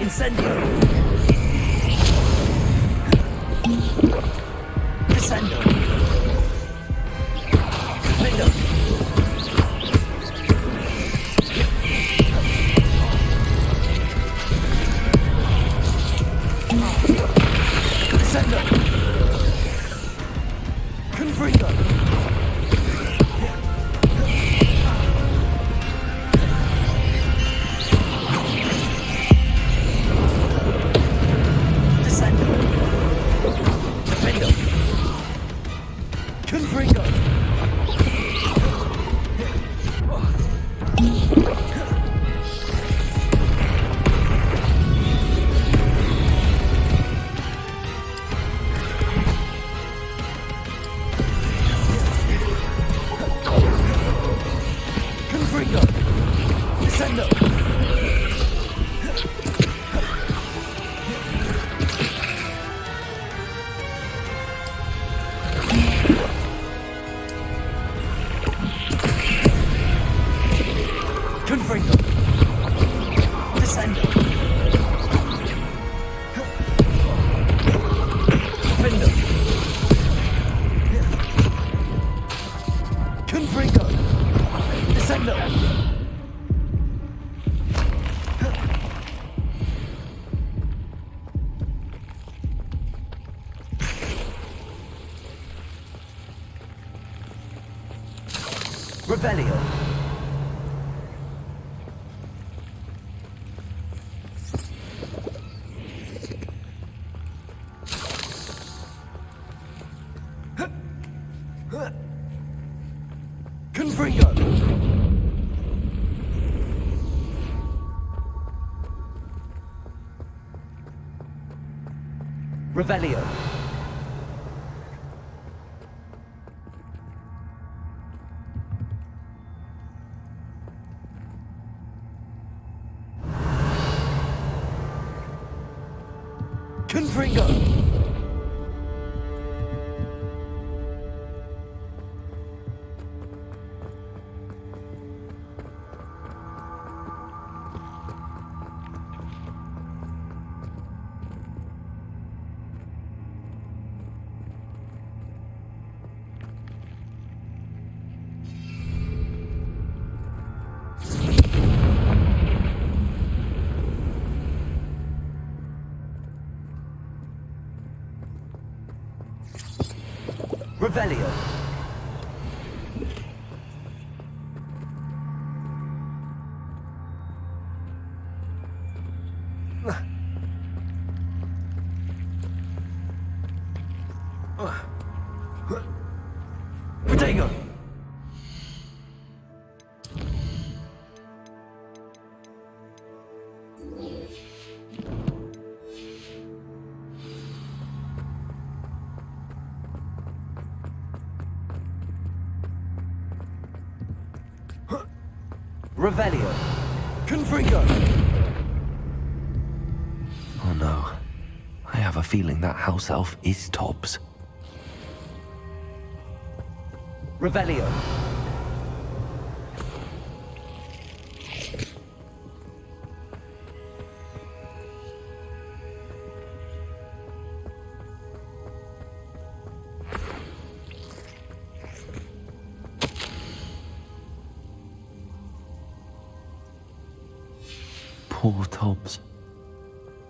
Incendio. Descendo. Window. Descendo. Confringo. Revelio. Confringo. Revelio. Confringo. Revelio. Protego. Revelio. Confringo. Oh no. I have a feeling that house elf is Tobbs. Revelio. Poor Tobbs.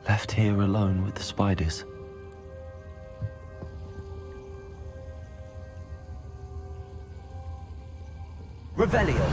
Left here alone with the spiders. Revelio.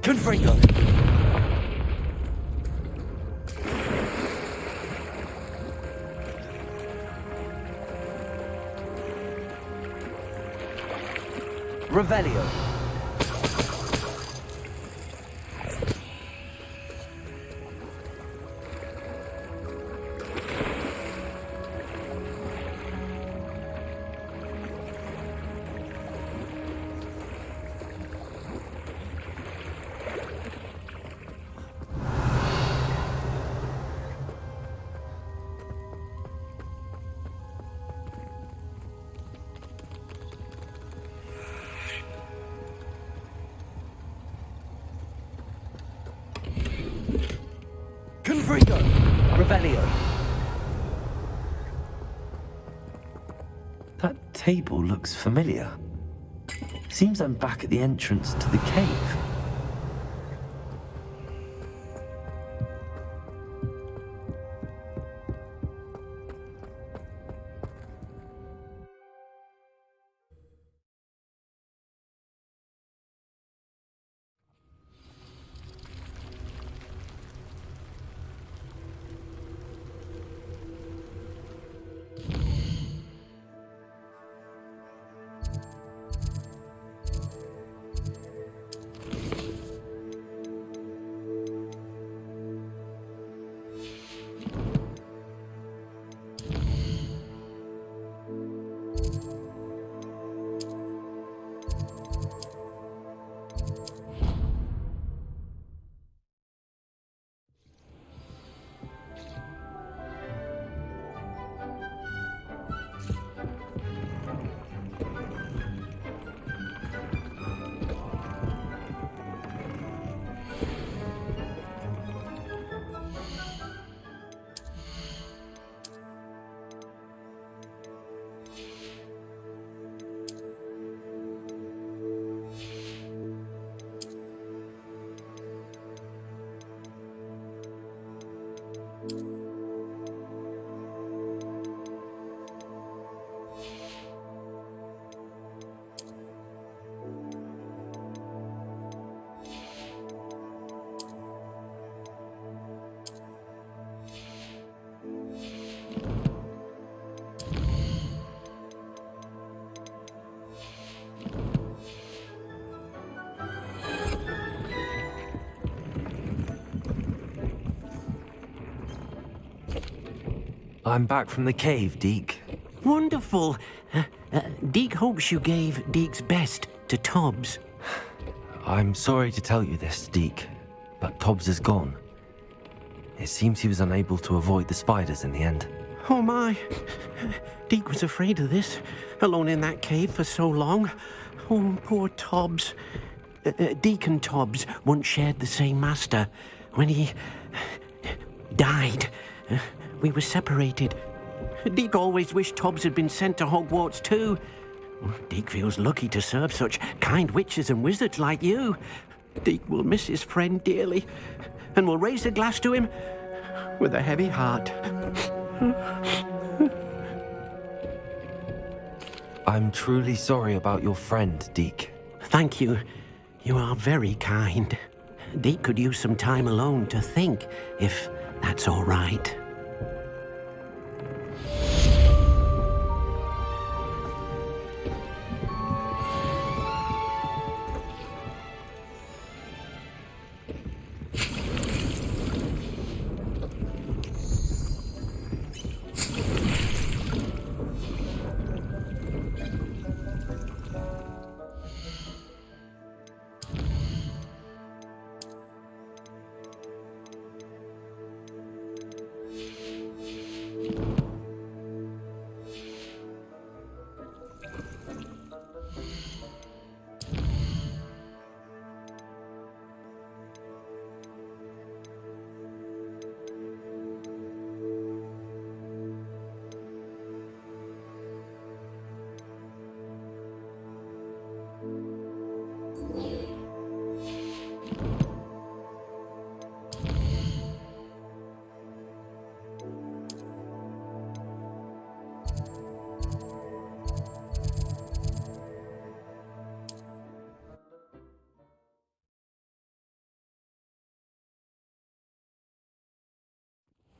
Confringo. Revelio. Confringo. Revelio. That table looks familiar. Seems I'm back at the entrance to the cave. I'm back from the cave, Deke. Wonderful. Deke hopes you gave Deke's best to Tobbs. I'm sorry to tell you this, Deke, but Tobbs is gone. It seems he was unable to avoid the spiders in the end. Oh my. Deke was afraid of this, alone in that cave for so long. Oh, poor Tobbs. Deke and Tobbs once shared the same master. When he died, we were separated. Deke always wished Tobbs had been sent to Hogwarts too. Deke feels lucky to serve such kind witches and wizards like you. Deke will miss his friend dearly, and will raise a glass to him with a heavy heart. I'm truly sorry about your friend, Deke. Thank you. You are very kind. Deke could use some time alone to think, if that's all right.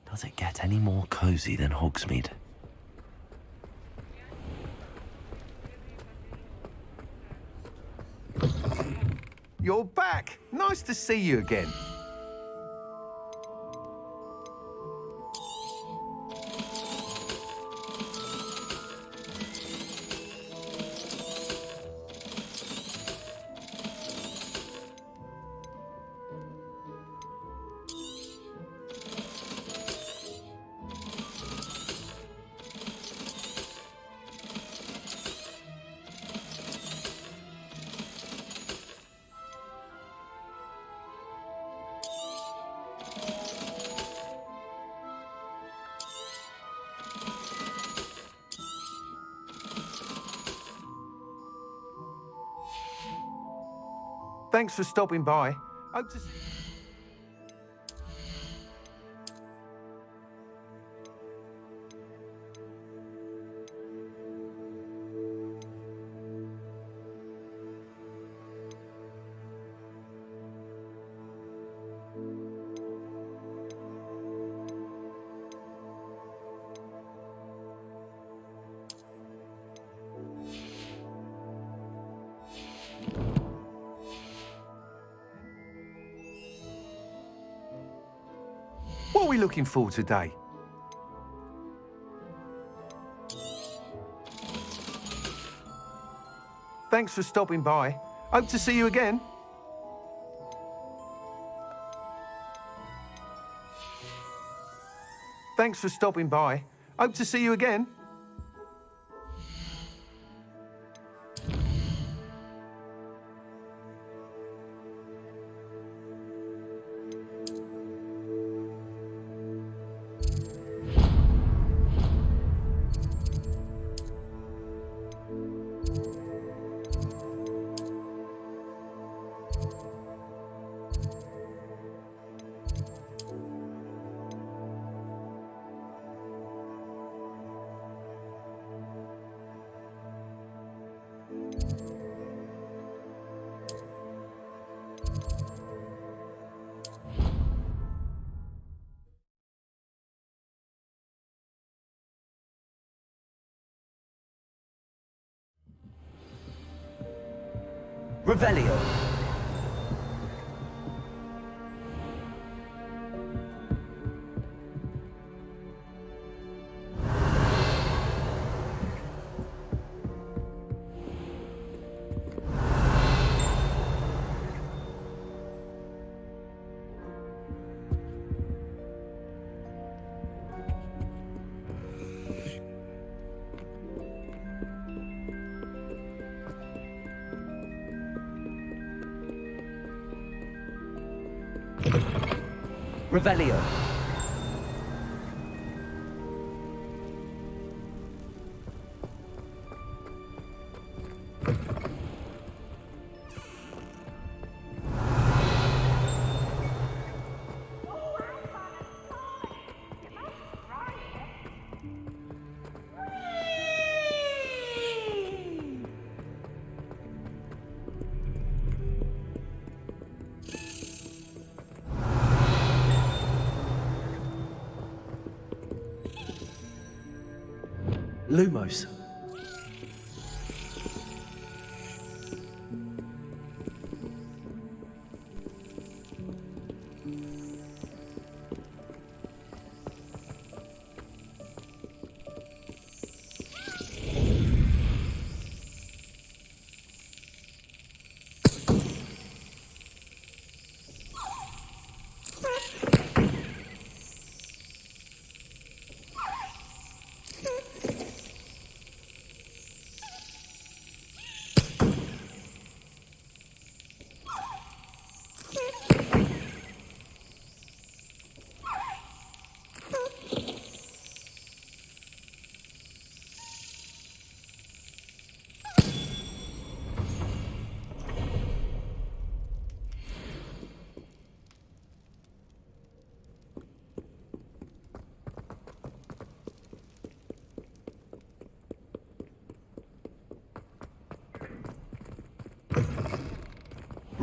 Does it get any more cozy than Hogsmeade? You're back. Nice to see you again. Thanks for stopping by. Hope to... What are we looking for today? Thanks for stopping by. Hope to see you again. Thanks for stopping by. Hope to see you again. Revelio. Revelio. Lumos.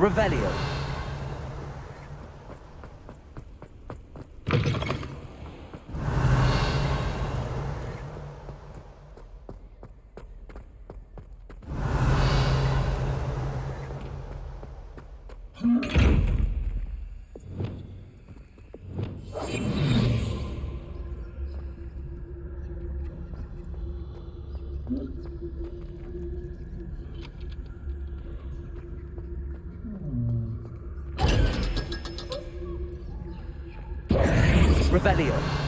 Revelio. Revelio.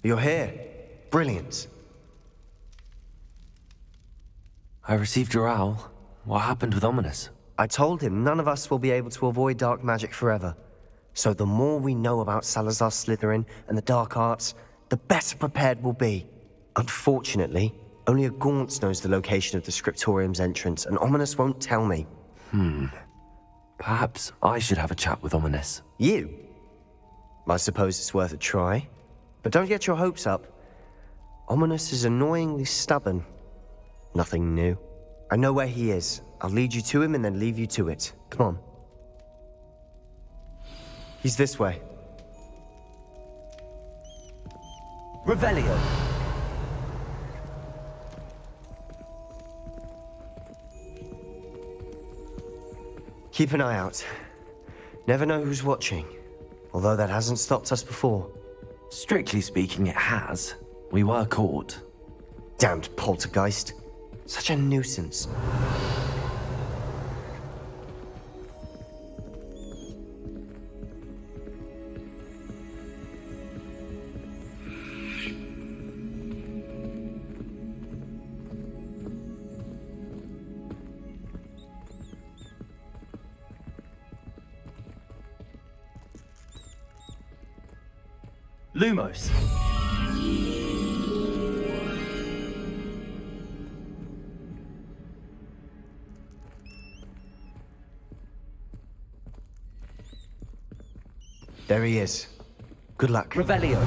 You're here. Brilliant. I received your owl. What happened with Ominous? I told him none of us will be able to avoid dark magic forever. So the more we know about Salazar Slytherin and the dark arts, the better prepared we'll be. Unfortunately, only a Gaunt knows the location of the Scriptorium's entrance, and Ominous won't tell me. Perhaps I should have a chat with Ominous. You? I suppose it's worth a try. But don't get your hopes up. Ominous is annoyingly stubborn. Nothing new. I know where he is. I'll lead you to him and then leave you to it. Come on. He's this way. Revelio. Keep an eye out. Never know who's watching. Although that hasn't stopped us before. Strictly speaking, it has. We were caught. Damned poltergeist. Such a nuisance. Lumos. There he is. Good luck. Revelio.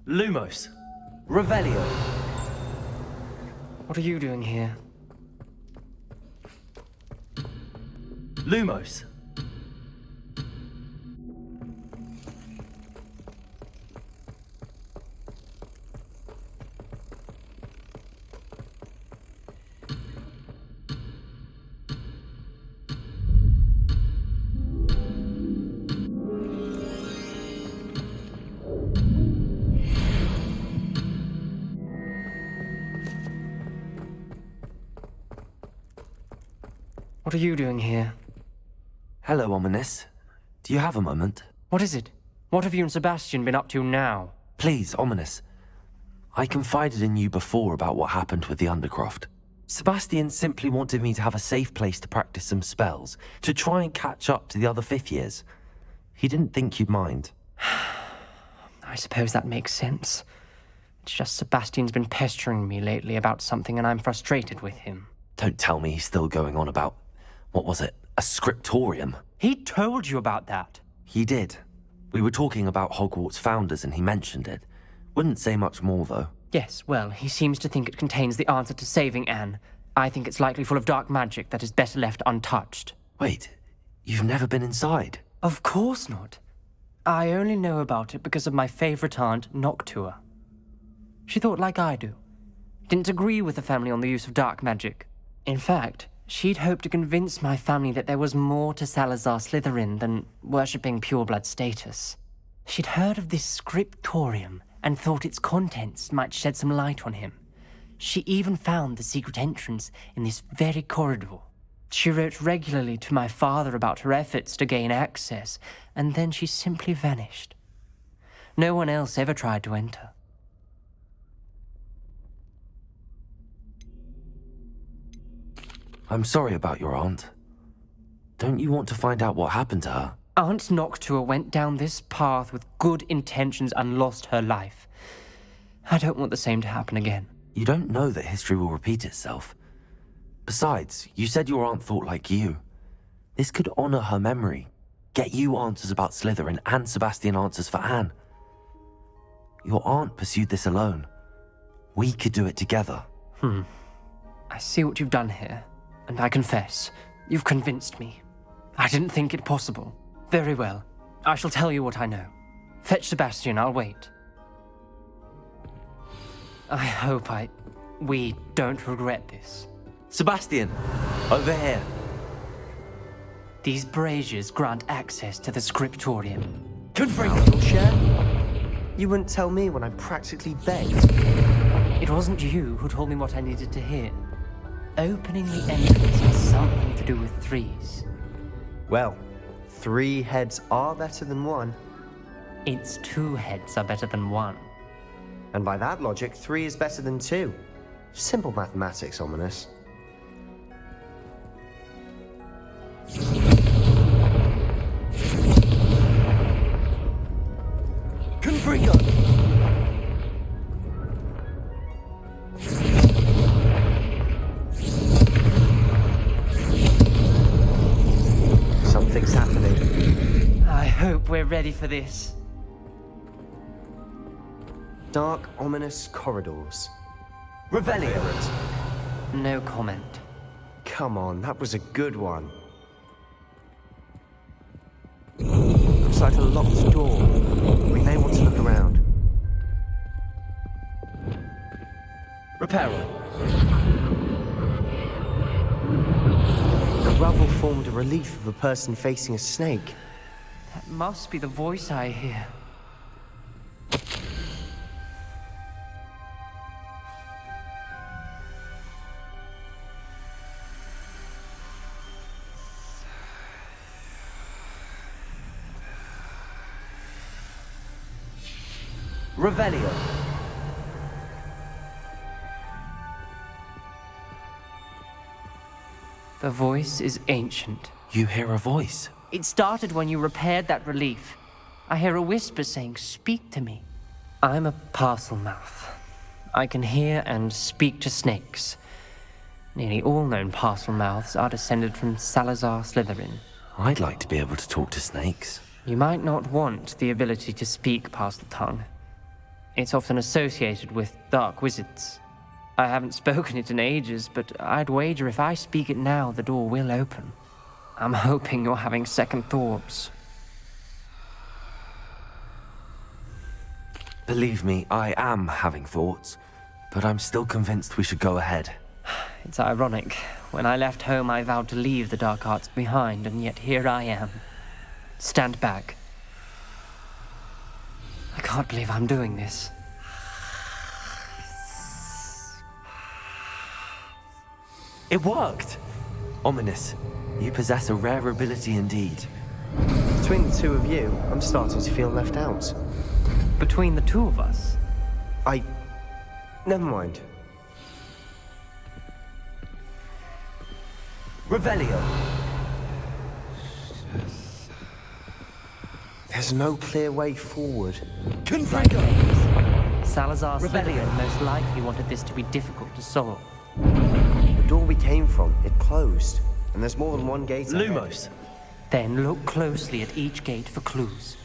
Lumos. Revelio. What are you doing here? Lumos. What are you doing here? Hello, Ominous. Do you have a moment? What is it? What have you and Sebastian been up to now? Please, Ominous. I confided in you before about what happened with the Undercroft. Sebastian simply wanted me to have a safe place to practice some spells, to try and catch up to the other fifth years. He didn't think you'd mind. I suppose that makes sense. It's just Sebastian's been pestering me lately about something and I'm frustrated with him. Don't tell me he's still going on about, what was it, a scriptorium? He told you about that. He did. We were talking about Hogwarts founders and he mentioned it. Wouldn't say much more, though. Yes, well, he seems to think it contains the answer to saving Anne. I think it's likely full of dark magic that is better left untouched. Wait, you've never been inside? Of course not. I only know about it because of my favorite aunt, Noctua. She thought like I do. Didn't agree with the family on the use of dark magic. In fact, she'd hoped to convince my family that there was more to Salazar Slytherin than worshipping pureblood status. She'd heard of this scriptorium and thought its contents might shed some light on him. She even found the secret entrance in this very corridor. She wrote regularly to my father about her efforts to gain access, and then she simply vanished. No one else ever tried to enter. I'm sorry about your aunt. Don't you want to find out what happened to her? Aunt Noctua went down this path with good intentions and lost her life. I don't want the same to happen again. You don't know that history will repeat itself. Besides, you said your aunt thought like you. This could honor her memory, get you answers about Slytherin and Sebastian answers for Anne. Your aunt pursued this alone. We could do it together. I see what you've done here, and I confess, you've convinced me. I didn't think it possible. Very well. I shall tell you what I know. Fetch Sebastian, I'll wait. I hope we don't regret this. Sebastian! Over here! These braziers grant access to the scriptorium. Good little share. You wouldn't tell me when I practically begged. It wasn't you who told me what I needed to hear. Opening the entrance has something to do with threes. Well, 3 heads are better than 1. Its 2 heads are better than 1. And by that logic, 3 is better than 2. Simple mathematics, ominous. Confringo! Something's happening. I hope we're ready for this. Dark, ominous corridors. Revelio. No comment. Come on, that was a good one. Looks like a locked door. We may want to look around. Reparo. The rubble formed a relief of a person facing a snake. That must be the voice I hear. Revelio. The voice is ancient. You hear a voice. It started when you repaired that relief. I hear a whisper saying, "Speak to me." I'm a parcel mouth. I can hear and speak to snakes. Nearly all known parcel mouths are descended from Salazar Slytherin. I'd like to be able to talk to snakes. You might not want the ability to speak parcel tongue. It's often associated with dark wizards. I haven't spoken it in ages, but I'd wager if I speak it now, the door will open. I'm hoping you're having second thoughts. Believe me, I am having thoughts, but I'm still convinced we should go ahead. It's ironic. When I left home, I vowed to leave the dark arts behind, and yet here I am. Stand back. I can't believe I'm doing this. It worked! Ominous, you possess a rare ability indeed. Between the two of you, I'm starting to feel left out. Between the two of us, Never mind. Revelio. There's no clear way forward. Confringo. Salazar Rebellion. Slytherin most likely wanted this to be difficult to solve. The door we came from, it closed. And there's more than one gate ahead. Lumos. Then look closely at each gate for clues.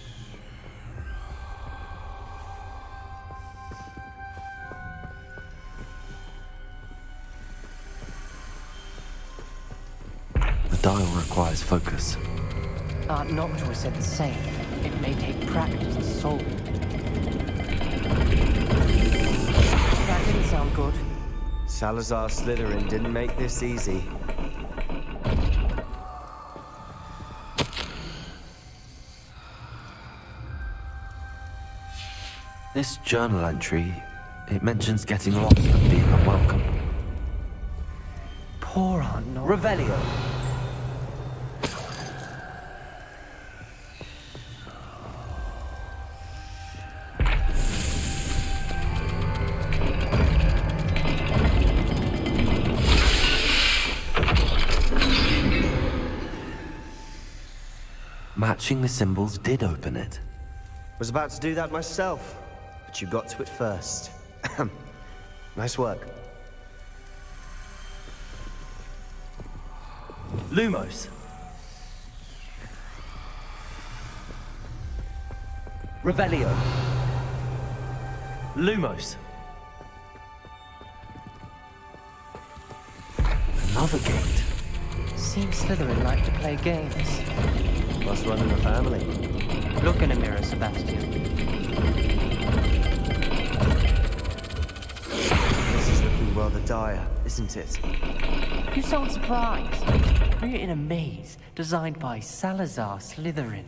The dial requires focus. Aunt Noctua said the same. It may take practice to solve it. That didn't sound good. Salazar Slytherin didn't make this easy. This journal entry, it mentions getting lost and being unwelcome. Poor Aunt Noctua. Revelio. Matching the symbols did open it. Was about to do that myself, but you got to it first. Nice work. Lumos. Revelio. Lumos. Another gate. Seems Slytherin like to play games. Must run in the family. Look in a mirror, Sebastian. This is looking rather dire, isn't it? You sound surprised. We're in a maze designed by Salazar Slytherin.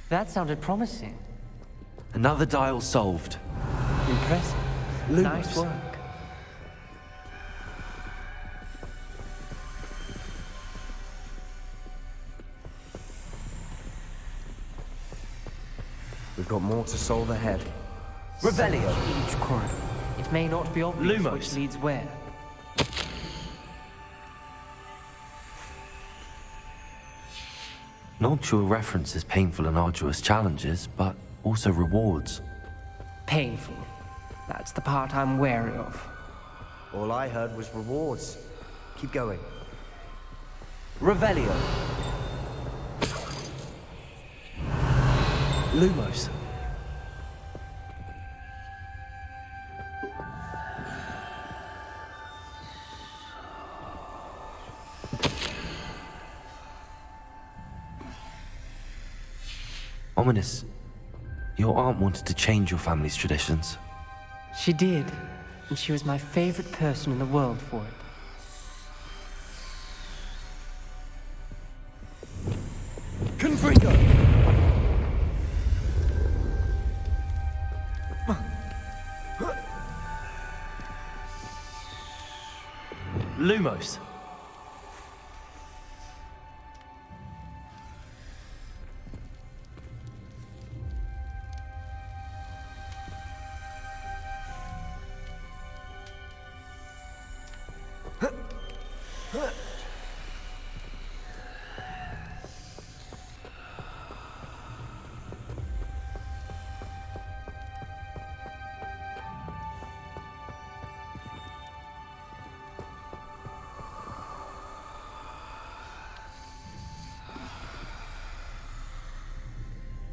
That sounded promising. Another dial solved. Impressive. Nice work. got more to solve ahead. Revelio. Each corridor. It may not be obvious Lumos. which leads where. Noctua references painful and arduous challenges, but also rewards. Painful. That's the part I'm wary of. All I heard was rewards. Keep going. Revelio. Lumos. Ominous, your aunt wanted to change your family's traditions. She did, and she was my favorite person in the world for it. Confringo. Lumos.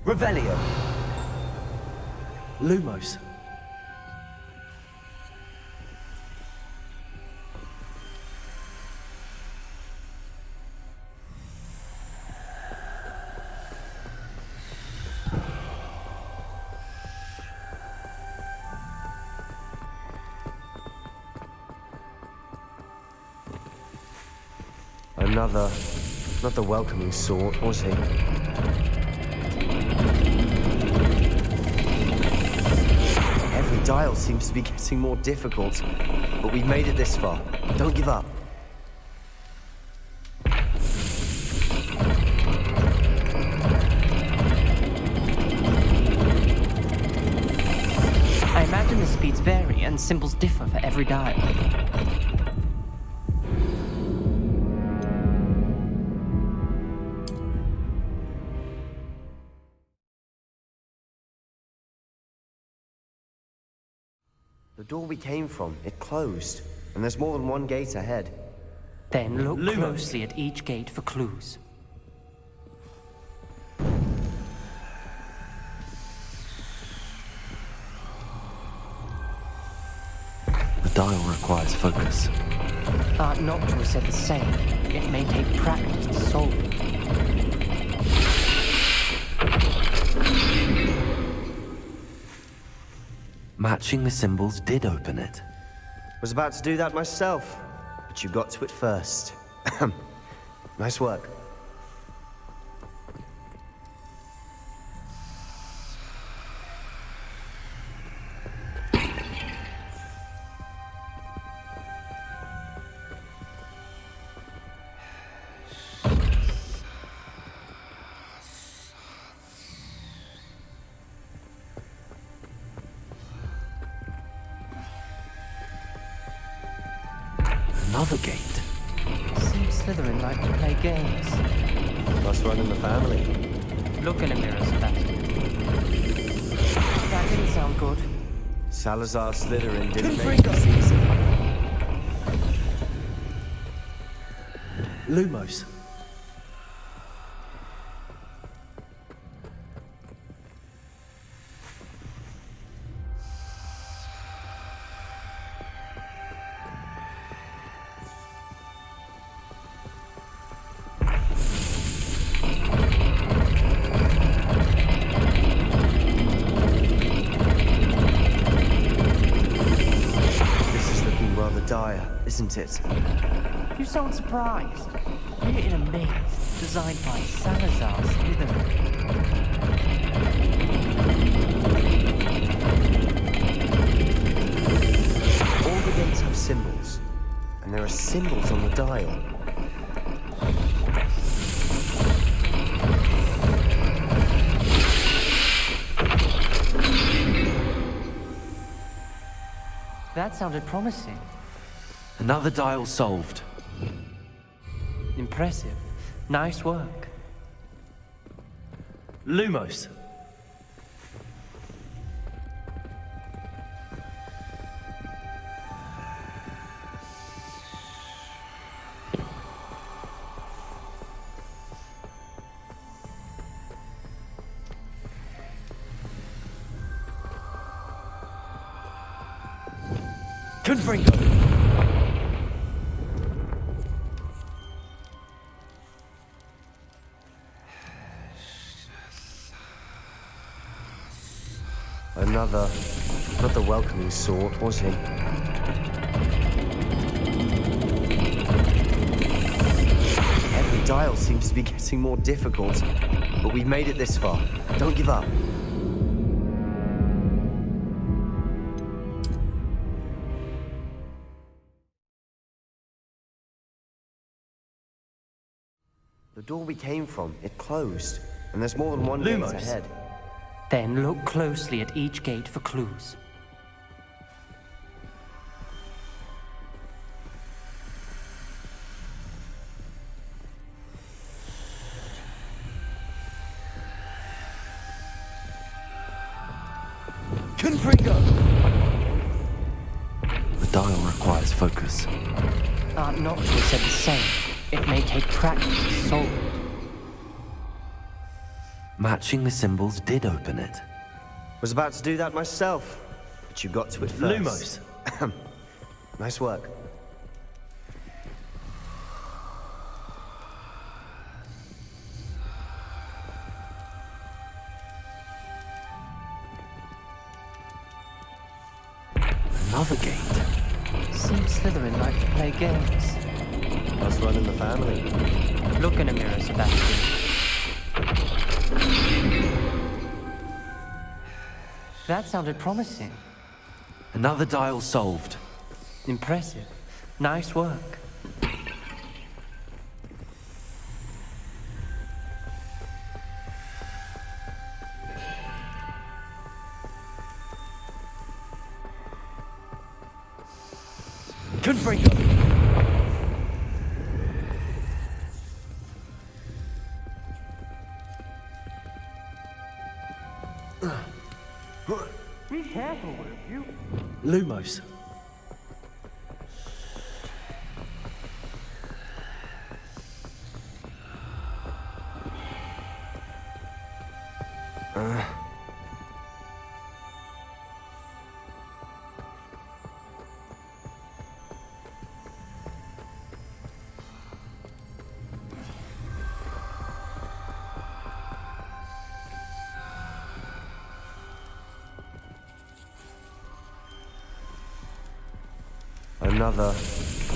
Revelio. Lumos. Not the welcoming sort, was he? Every dial seems to be getting more difficult, but we've made it this far. Don't give up. I imagine the speeds vary and symbols differ for every dial. The door we came from, it closed, and there's more than one gate ahead. Then look Lumos. closely at each gate for clues. The dial requires focus. Aunt Noctua said the same. It may take practice to solve it. Matching the symbols did open it. Was about to do that myself, but you got to it first. Nice work. Another gate. Seems Slytherin like to play games. Must run in the family. Look in a mirror, Sebastian. That didn't sound good. Salazar Slytherin didn't make the season. Lumos. Dire, isn't it? You sound surprised. We're in a maze designed by Salazar Slytherin. All the gates have symbols, and there are symbols on the dial. That sounded promising. Another dial solved. Impressive. Nice work. Lumos. Confringo. Not the welcoming sort, was he? Every dial seems to be getting more difficult, but we've made it this far. Don't give up. The door we came from, it closed, and there's more than one gate Lumos. ahead. Then look closely at each gate for clues. Confringo. The dial requires focus. Aunt Noctua said the same. It may take practice to solve it. Matching the symbols did open it. Was about to do that myself, but you got to it first. Lumos. Nice work. Another gate. Seems Slytherin like to play games. Us running the family. Look in a mirror, Sebastian. That sounded promising. Another dial solved. Impressive. Nice work. Confringo. Be careful, will you? Lumos.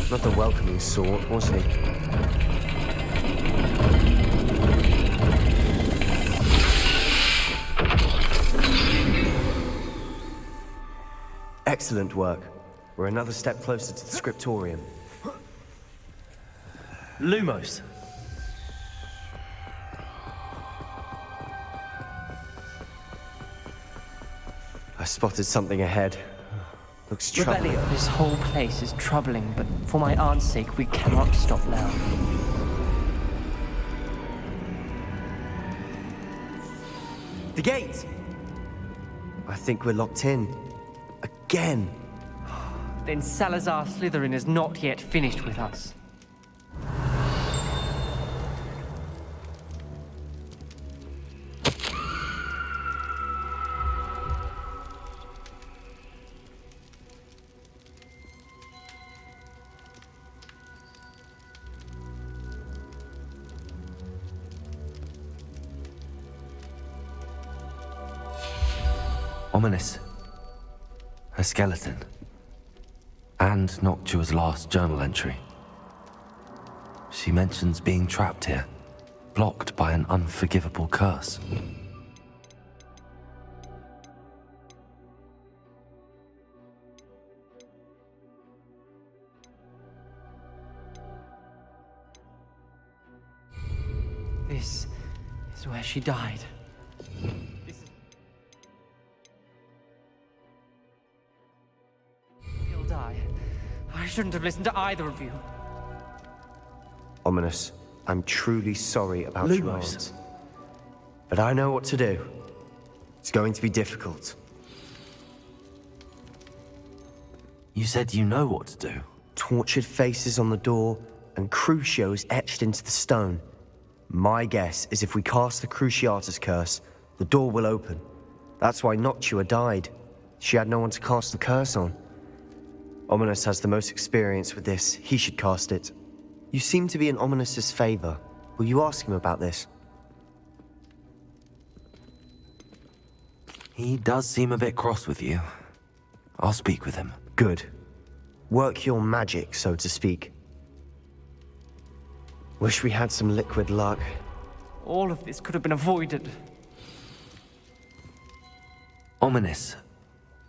Not the welcoming sort, was he? Excellent work. We're another step closer to the scriptorium. Lumos. I spotted something ahead. Looks troubling. Revelio. This whole place is troubling, but for my aunt's sake, we cannot stop now. The gate! I think we're locked in. Again. Then Salazar Slytherin is not yet finished with us. Ominous. Her skeleton. And Noctua's last journal entry. She mentions being trapped here, blocked by an unforgivable curse. This is where she died. shouldn't have listened to either of you. Ominous, I'm truly sorry about your Lumos. aunt. But I know what to do. It's going to be difficult. You said you know what to do. Tortured faces on the door and Crucios etched into the stone. My guess is if we cast the Cruciatus curse, the door will open. That's why Noctua died. She had no one to cast the curse on. Ominous has the most experience with this. He should cast it. You seem to be in Ominous's favor. Will you ask him about this? He does seem a bit cross with you. I'll speak with him. Good. Work your magic, so to speak. Wish we had some liquid luck. All of this could have been avoided. Ominous.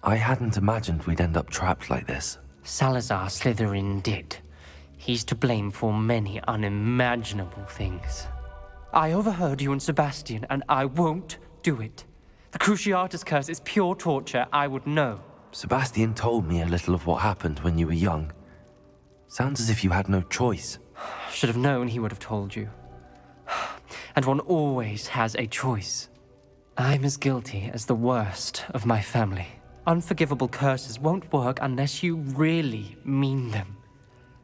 I hadn't imagined we'd end up trapped like this. Salazar Slytherin did. He's to blame for many unimaginable things. I overheard you and Sebastian, and I won't do it. The Cruciatus curse is pure torture, I would know. Sebastian told me a little of what happened when you were young. Sounds as if you had no choice. Should have known he would have told you. And one always has a choice. I'm as guilty as the worst of my family. Unforgivable curses won't work unless you really mean them.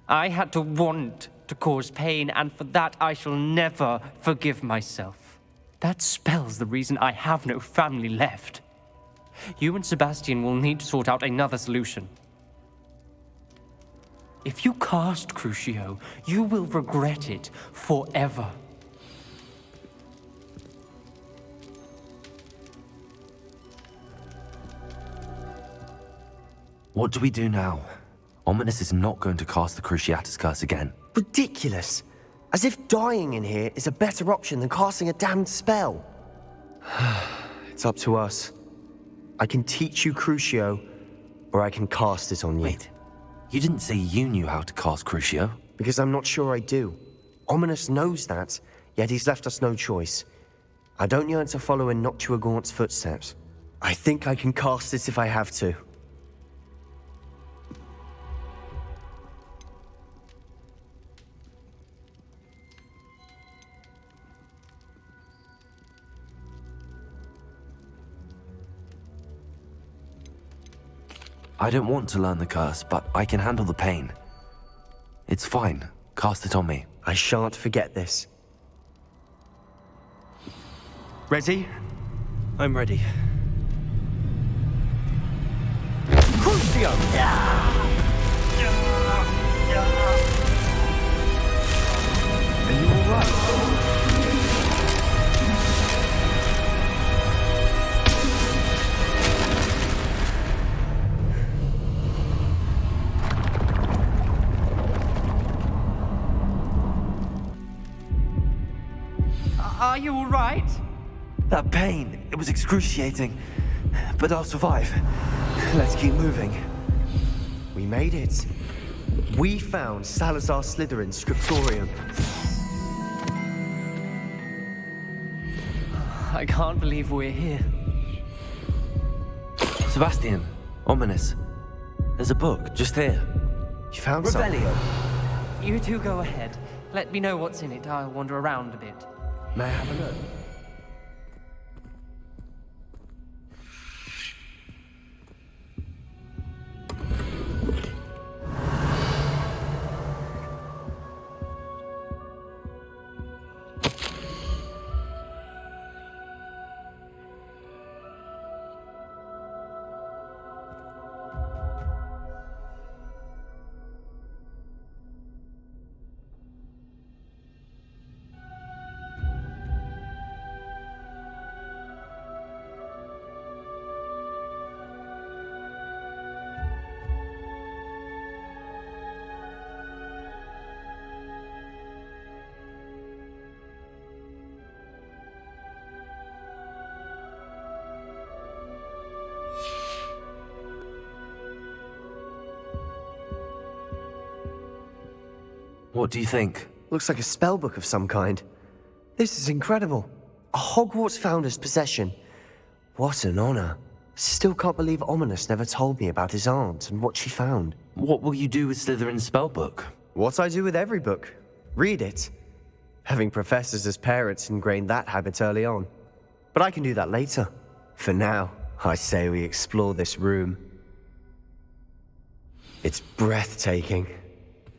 I had to want to cause pain, and for that I shall never forgive myself. That spells the reason I have no family left. You and Sebastian will need to sort out another solution. If you cast Crucio, you will regret it forever. What do we do now? Ominous is not going to cast the Cruciatus curse again. Ridiculous! As if dying in here is a better option than casting a damned spell. It's up to us. I can teach you Crucio, or I can cast it on you. Wait, you didn't say you knew how to cast Crucio? Because I'm not sure I do. Ominous knows that, yet he's left us no choice. I don't yearn to follow in Noctua Gaunt's footsteps. I think I can cast it if I have to. I don't want to learn the curse, but I can handle the pain. It's fine. Cast it on me. I shan't forget this. Ready? I'm ready. Crucio! Are you alright? Are you all right? That pain, it was excruciating. But I'll survive. Let's keep moving. We made it. We found Salazar Slytherin's scriptorium. I can't believe we're here. Sebastian, Ominous. There's a book just here. You found something? You two go ahead. Let me know what's in it. I'll wander around a bit. May I have a look? What do you think? Looks like a spellbook of some kind. This is incredible. A Hogwarts founder's possession. What an honor. Still can't believe Ominous never told me about his aunt and what she found. What will you do with Slytherin's spellbook? What I do with every book. Read it. Having professors as parents ingrained that habit early on. But I can do that later. For now, I say we explore this room. It's breathtaking.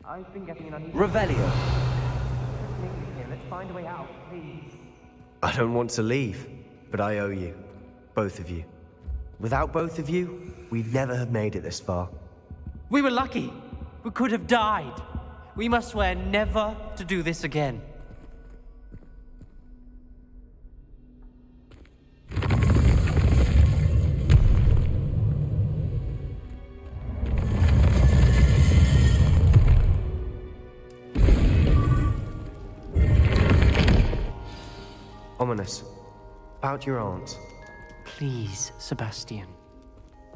I've been getting an unusual... Revelio. Let's find a way out, please. I don't want to leave, but I owe you. Both of you. Without both of you, we'd never have made it this far. We were lucky. We could have died. We must swear never to do this again. Ominous. About your aunt. Please, Sebastian.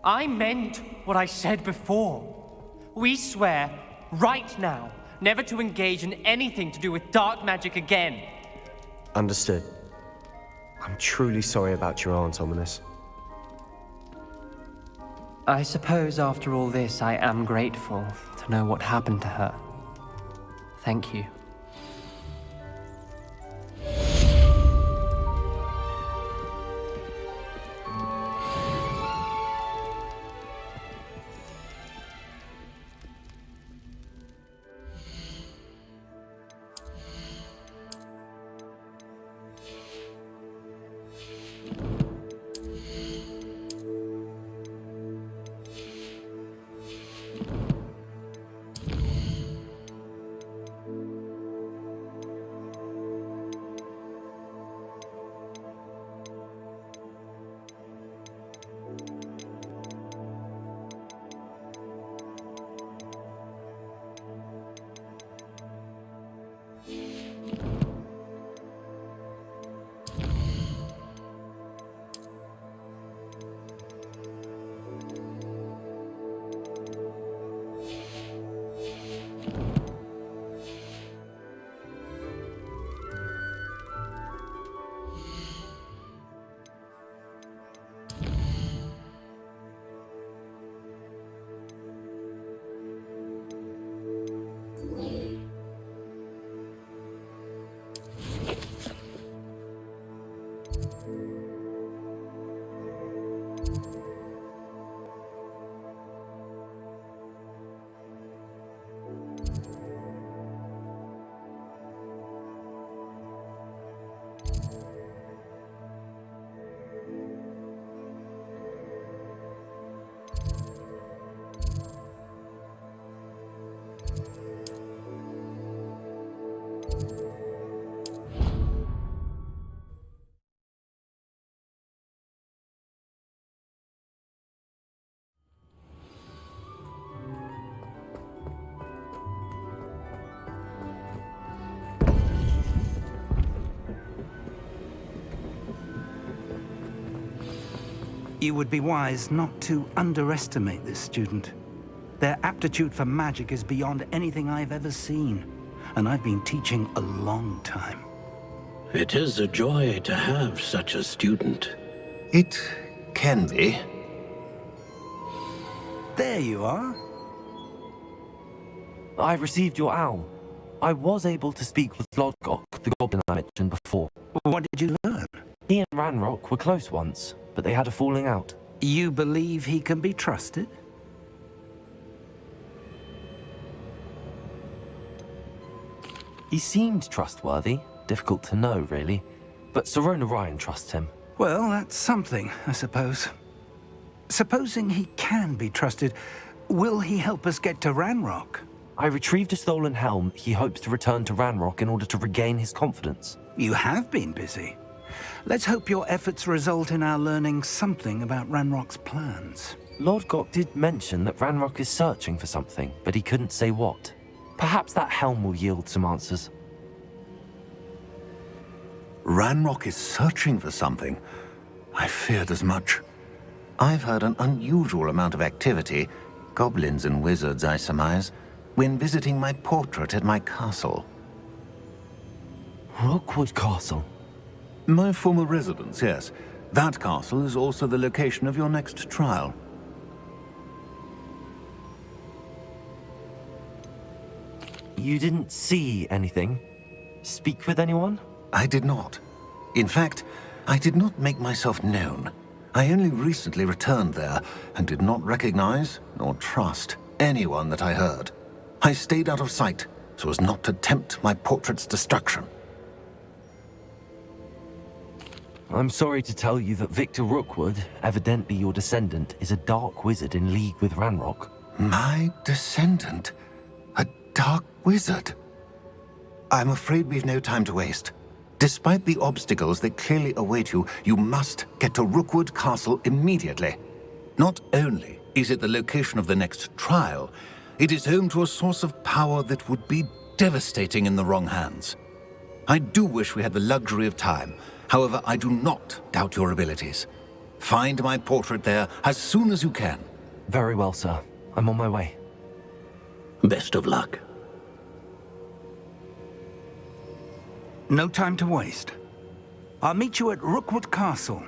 I meant what I said before. We swear, right now, never to engage in anything to do with dark magic again. Understood. I'm truly sorry about your aunt, Ominous. I suppose after all this, I am grateful to know what happened to her. Thank you. You would be wise not to underestimate this student. Their aptitude for magic is beyond anything I've ever seen, and I've been teaching a long time. It is a joy to have such a student. It can be. There you are. I received your owl. I was able to speak with Lodgok, the goblin I mentioned before. What did you learn? He and Ranrock were close once, but they had a falling out. You believe he can be trusted? He seemed trustworthy. Difficult to know, really. But Sirona Ryan trusts him. Well, that's something, I suppose. Supposing he can be trusted, will he help us get to Ranrock? I retrieved a stolen helm. He hopes to return to Ranrock in order to regain his confidence. You have been busy. Let's hope your efforts result in our learning something about Ranrock's plans. Lodgok did mention that Ranrock is searching for something, but he couldn't say what. Perhaps that helm will yield some answers. Ranrock is searching for something. I feared as much. I've heard an unusual amount of activity, goblins and wizards, I surmise, when visiting my portrait at my castle. Rockwood Castle? My former residence, yes. That castle is also the location of your next trial. You didn't see anything? Speak with anyone? I did not. In fact, I did not make myself known. I only recently returned there and did not recognize nor trust anyone that I heard. I stayed out of sight so as not to tempt my portrait's destruction. I'm sorry to tell you that Victor Rookwood, evidently your descendant, is a dark wizard in league with Ranrock. My descendant? A dark wizard? I'm afraid we've no time to waste. Despite the obstacles that clearly await you, you must get to Rookwood Castle immediately. Not only is it the location of the next trial, it is home to a source of power that would be devastating in the wrong hands. I do wish we had the luxury of time. However, I do not doubt your abilities. Find my portrait there as soon as you can. Very well, sir. I'm on my way. Best of luck. No time to waste. I'll meet you at Rookwood Castle.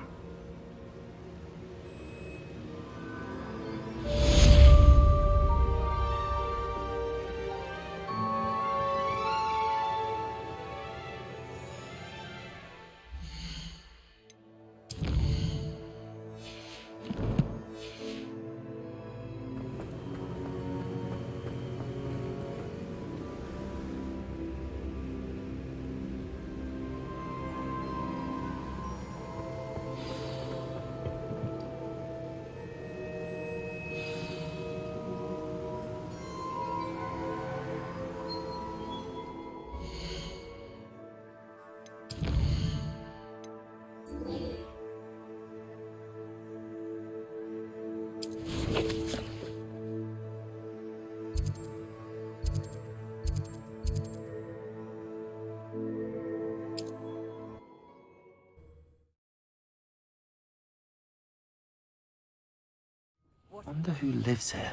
Wonder who lives here.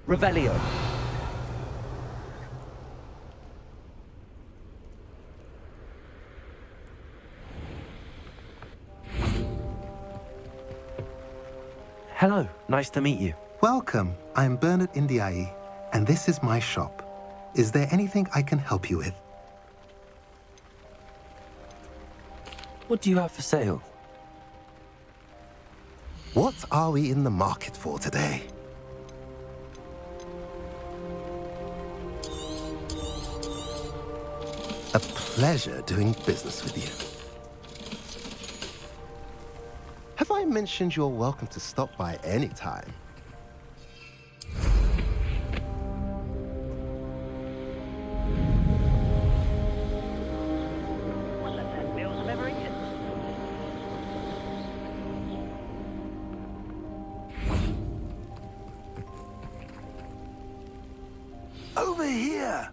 Revelio. Hello, nice to meet you. Welcome. I'm Bernard Indiai, and this is my shop. Is there anything I can help you with? What do you have for sale? What are we in the market for today? A pleasure doing business with you. Have I mentioned you're welcome to stop by any time? Over here!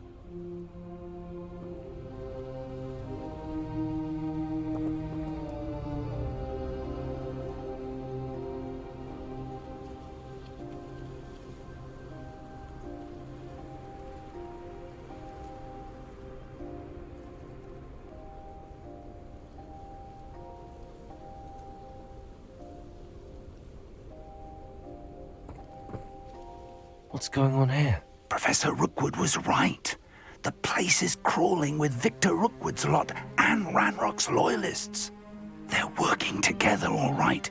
What's going on here? Professor Rookwood was right. The place is crawling with Victor Rookwood's lot and Ranrock's loyalists. They're working together, all right,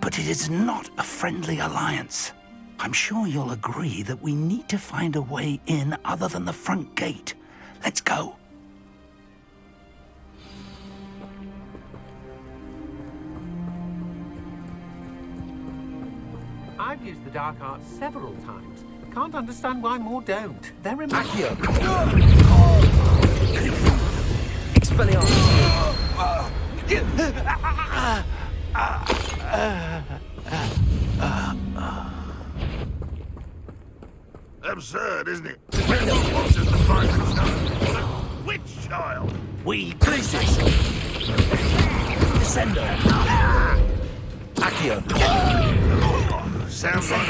but it is not a friendly alliance. I'm sure you'll agree that we need to find a way in other than the front gate. Let's go. I've used the dark arts several times. Can't understand why more don't. They're Accio! Absurd, isn't it? We're not monsters to find themselves. Which child? We places! Incendio. Accio. Sounds like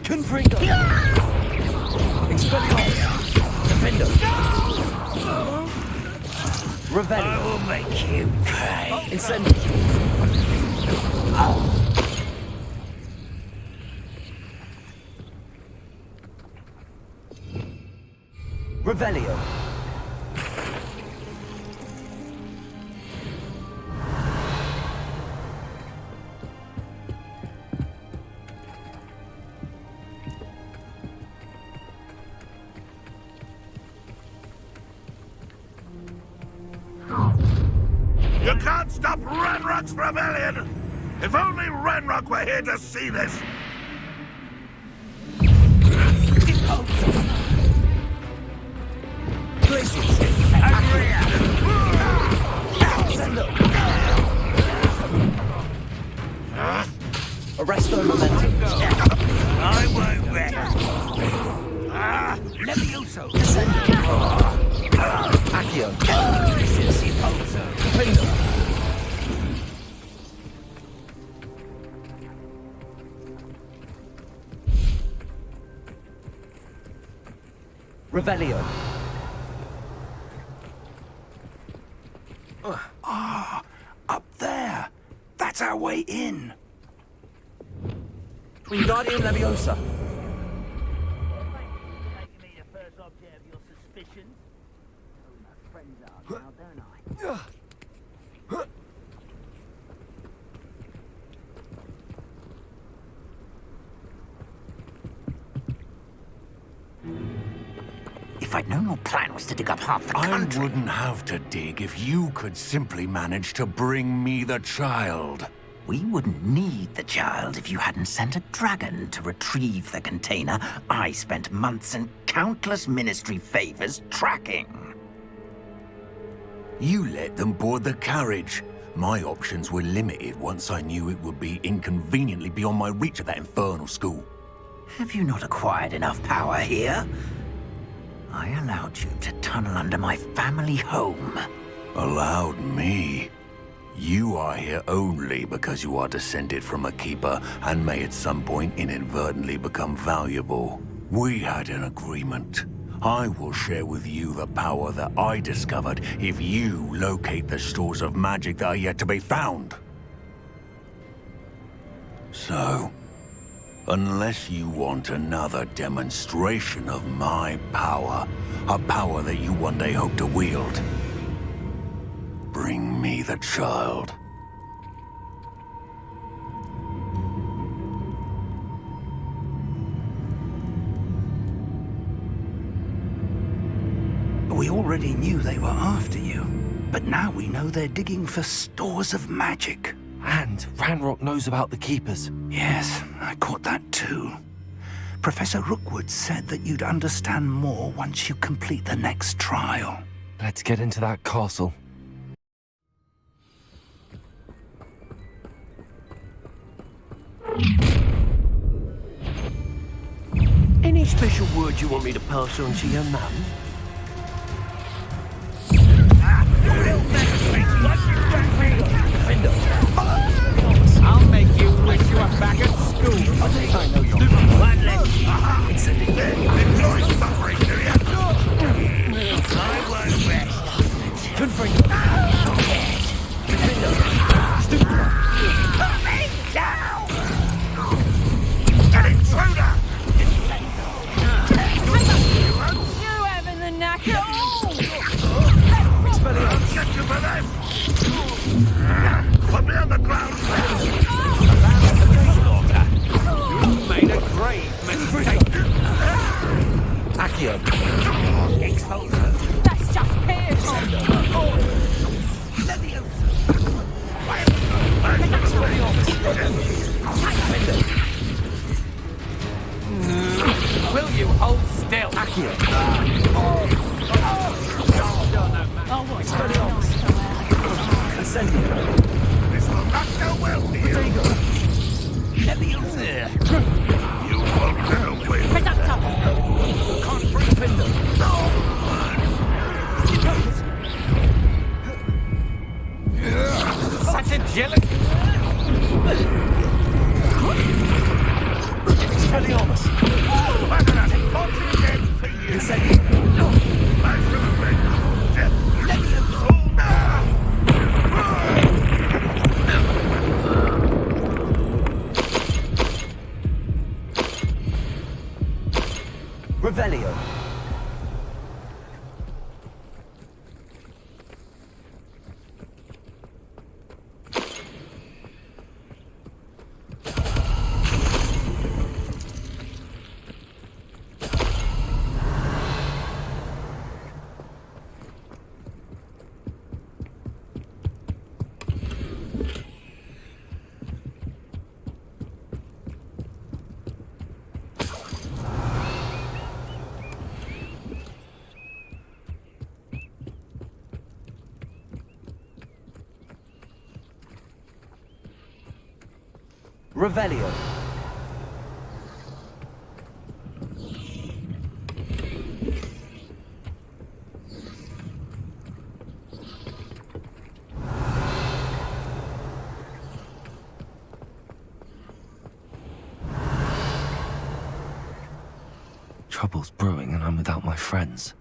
Confringo. Expelliarmus. Defendo. Revelio. I will make you pay. Incendio. Revelio. You can't stop Ranrock's rebellion! If only Ranrock were here to see this! Arresto momentum. I won't rest! Levioso! Accio. Revelio. Up there! That's our way in! Wingardium Leviosa. If I'd known your plan was to dig up half the country... I wouldn't have to dig if you could simply manage to bring me the child. We wouldn't need the child if you hadn't sent a dragon to retrieve the container I spent months and countless ministry favors tracking. You let them board the carriage. My options were limited once I knew it would be inconveniently beyond my reach at that infernal school. Have you not acquired enough power here? I allowed you to tunnel under my family home. Allowed me? You are here only because you are descended from a keeper and may at some point inadvertently become valuable. We had an agreement. I will share with you the power that I discovered if you locate the stores of magic that are yet to be found. So, unless you want another demonstration of my power, a power that you one day hope to wield, bring me the child. We already knew they were after you, but now we know they're digging for stores of magic. And Ranrock knows about the Keepers. Yes, I caught that too. Professor Rookwood said that you'd understand more once you complete the next trial. Let's get into that castle. Any special word you want me to pass on to your mum? I'll make you wish you were back at school. I know you're one less. Enjoy suffering, do you? I won't rest. Confringo. Put me down! An intruder! You having the knack at all? I'll get you for them! Put me on the ground! You made a grave mistake. Accio. That's just Pierce. Will you hold still? Accio. Oh, what? Incendio. This will not go well for you! You won't get away with Reducto. Confringo. jealous? Expelliarmus! Revelio. Revelio. Trouble's brewing and I'm without my friends.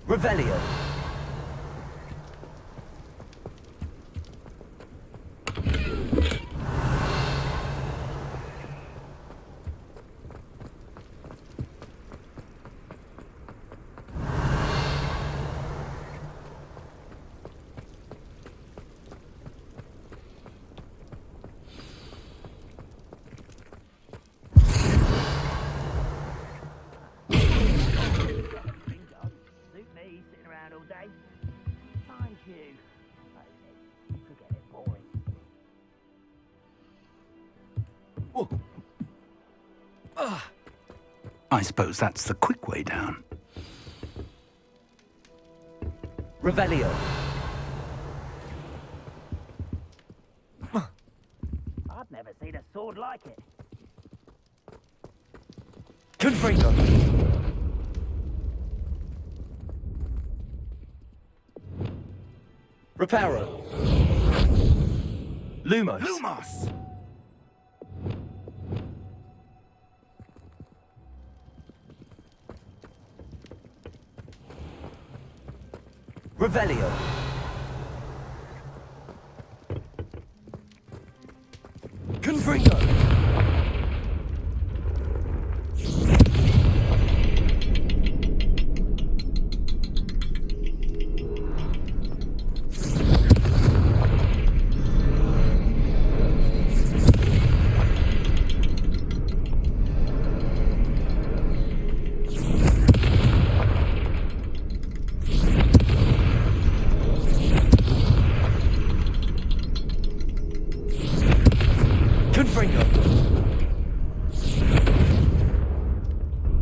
Revelio. I suppose that's the quick way down. Revelio. I've never seen a sword like it. Confringo. Reparo. Lumos. Lumos! Revelio. Confringo.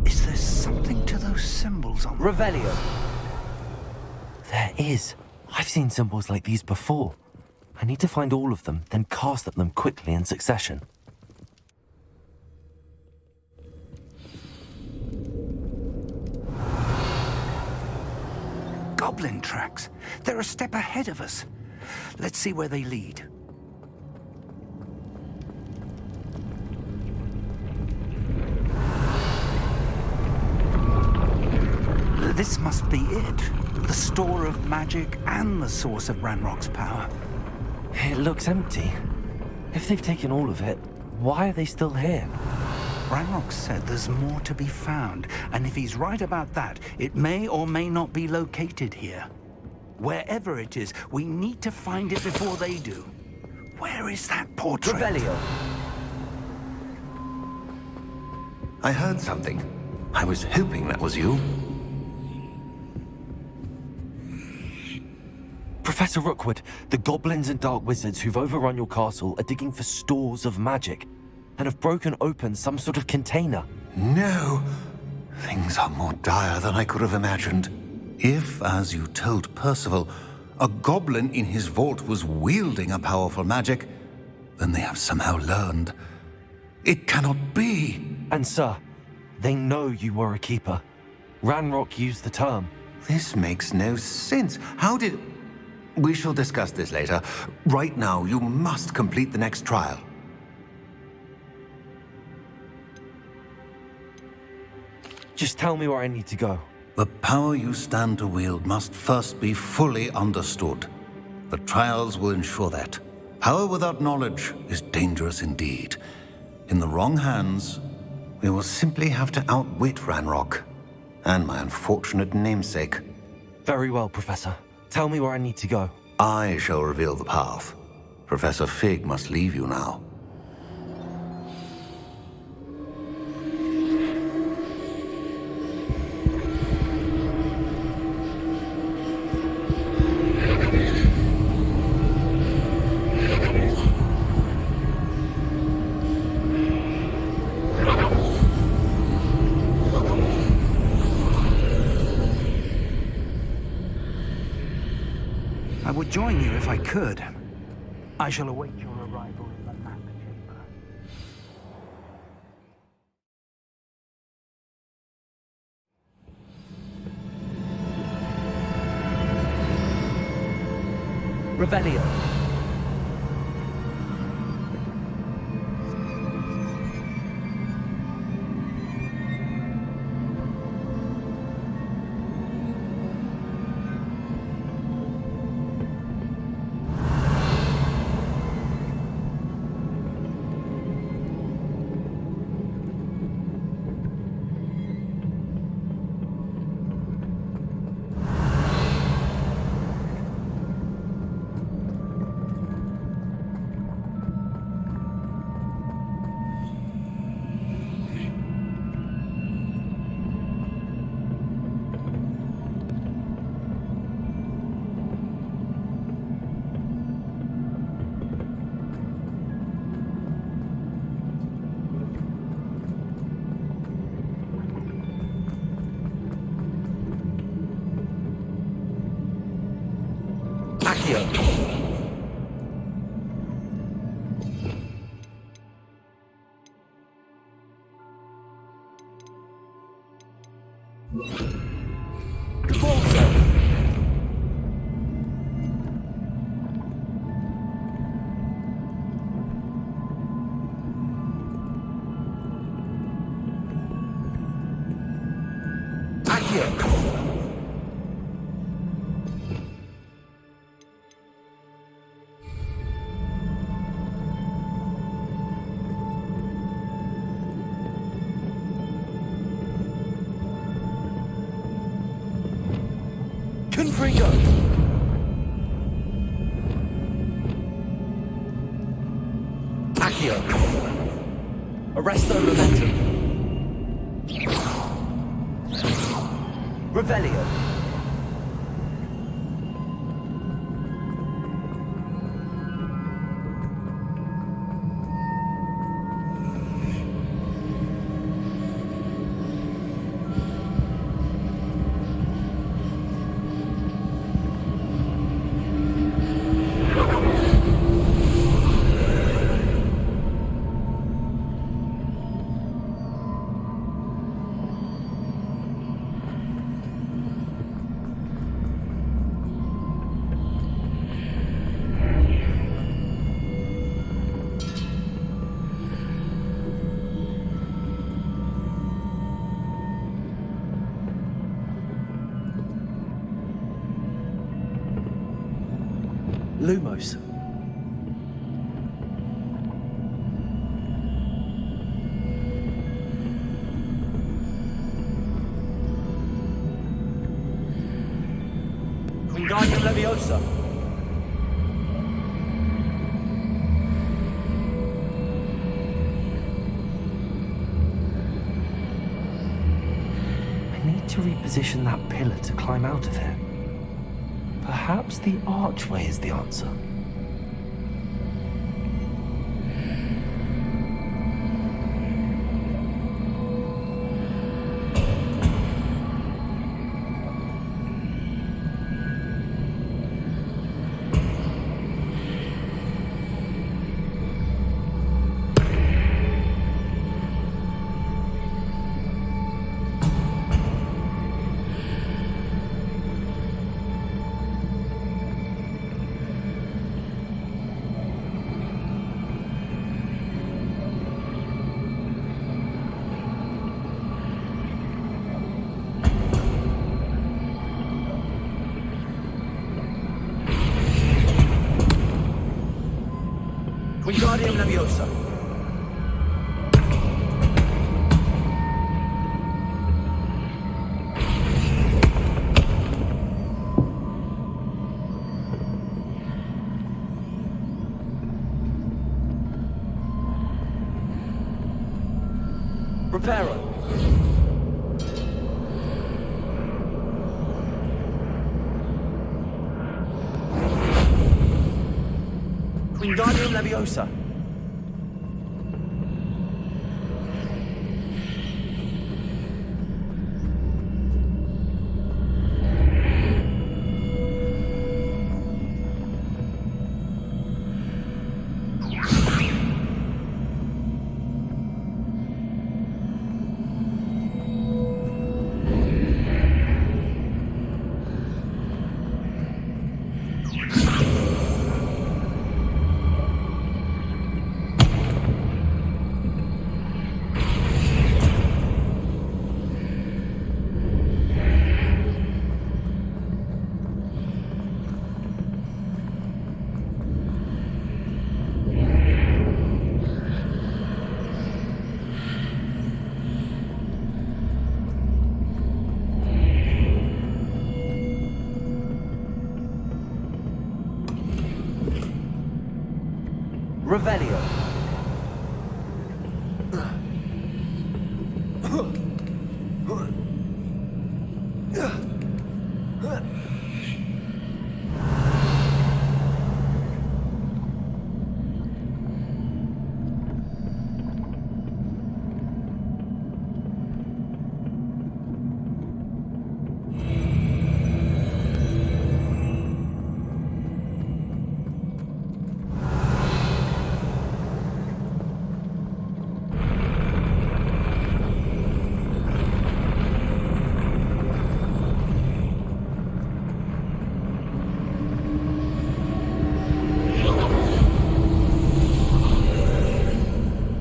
Is there something to those symbols on Revelio. There is. I've seen symbols like these before. I need to find all of them, then cast at them quickly in succession. Goblin tracks. They're a step ahead of us. Let's see where they lead. This must be it. The store of magic and the source of Ranrock's power. It looks empty. If they've taken all of it, why are they still here? Ranrock said there's more to be found, and if he's right about that, it may or may not be located here. Wherever it is, we need to find it before they do. Where is that portrait? Revelio. I heard something. I was hoping that was you. Professor Rookwood, the goblins and dark wizards who've overrun your castle are digging for stores of magic and have broken open some sort of container. No. Things are more dire than I could have imagined. If, as you told Percival, a goblin in his vault was wielding a powerful magic, then they have somehow learned. It cannot be! And sir, they know you were a keeper. Ranrock used the term. This makes no sense. How did... We shall discuss this later. Right now, you must complete the next trial. Just tell me where I need to go. The power you stand to wield must first be fully understood. The trials will ensure that. Power without knowledge is dangerous indeed. In the wrong hands, we will simply have to outwit Ranrock and my unfortunate namesake. Very well, Professor. Tell me where I need to go. I shall reveal the path. Professor Fig must leave you now. I would join you if I could. I shall await your arrival in the map chamber. Revelio. Confringo! Accio! Arresto Momentum! Revelio! Lumos. Wingardium Leviosa. I need to reposition that pillar to climb out of here. Perhaps the archway is the answer. Wingardium Leviosa. Reparo. Wingardium Leviosa. Revelio.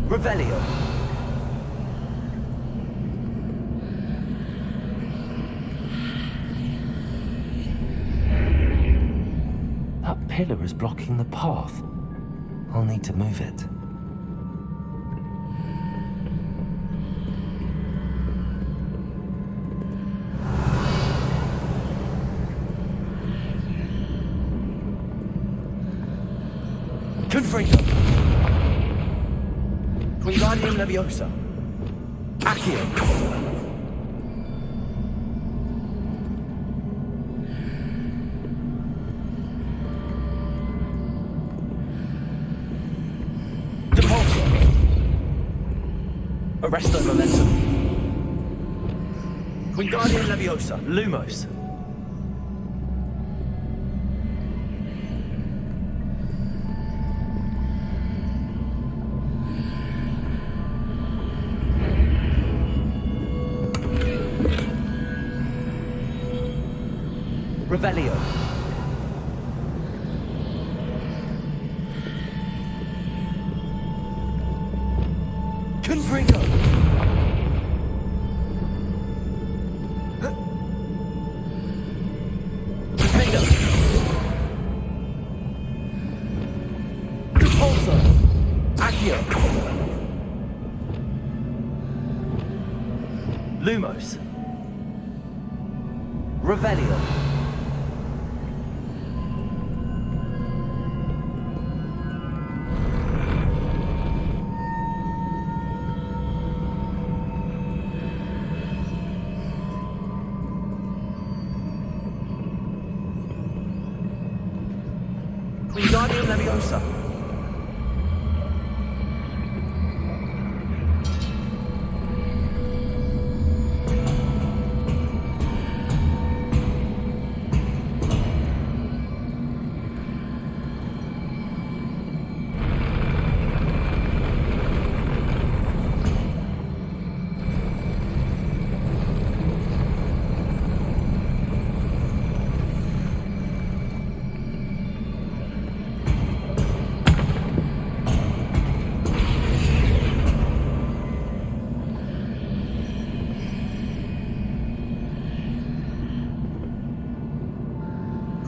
Revelio. That pillar is blocking the path. I'll need to move it. Confringo. Wingardium Leviosa. Accio. Depulso. Arresto Momentum. Wingardium Leviosa. Lumos. Revelio. Confringo. Defendo. Depulso. Accio. Lumos. Revelio. Wingardium Leviosa.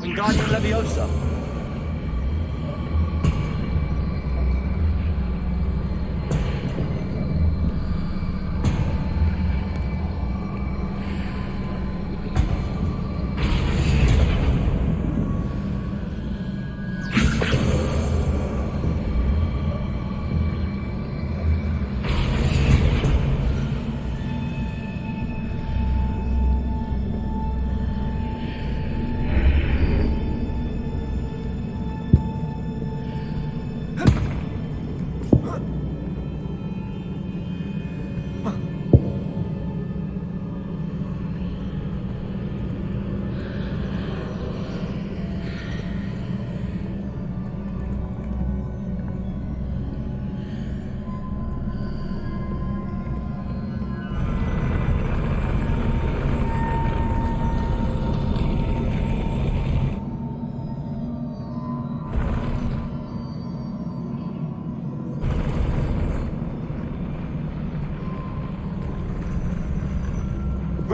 Wingardium Leviosa.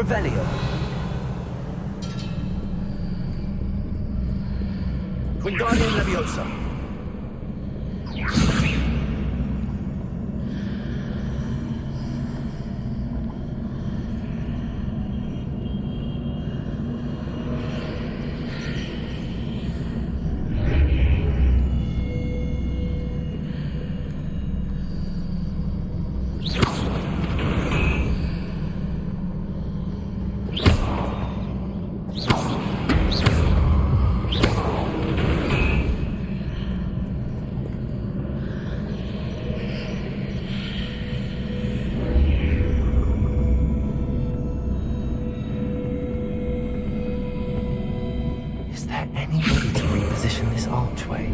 Revelio. Wingardium Leviosa. Is there any way to reposition this archway?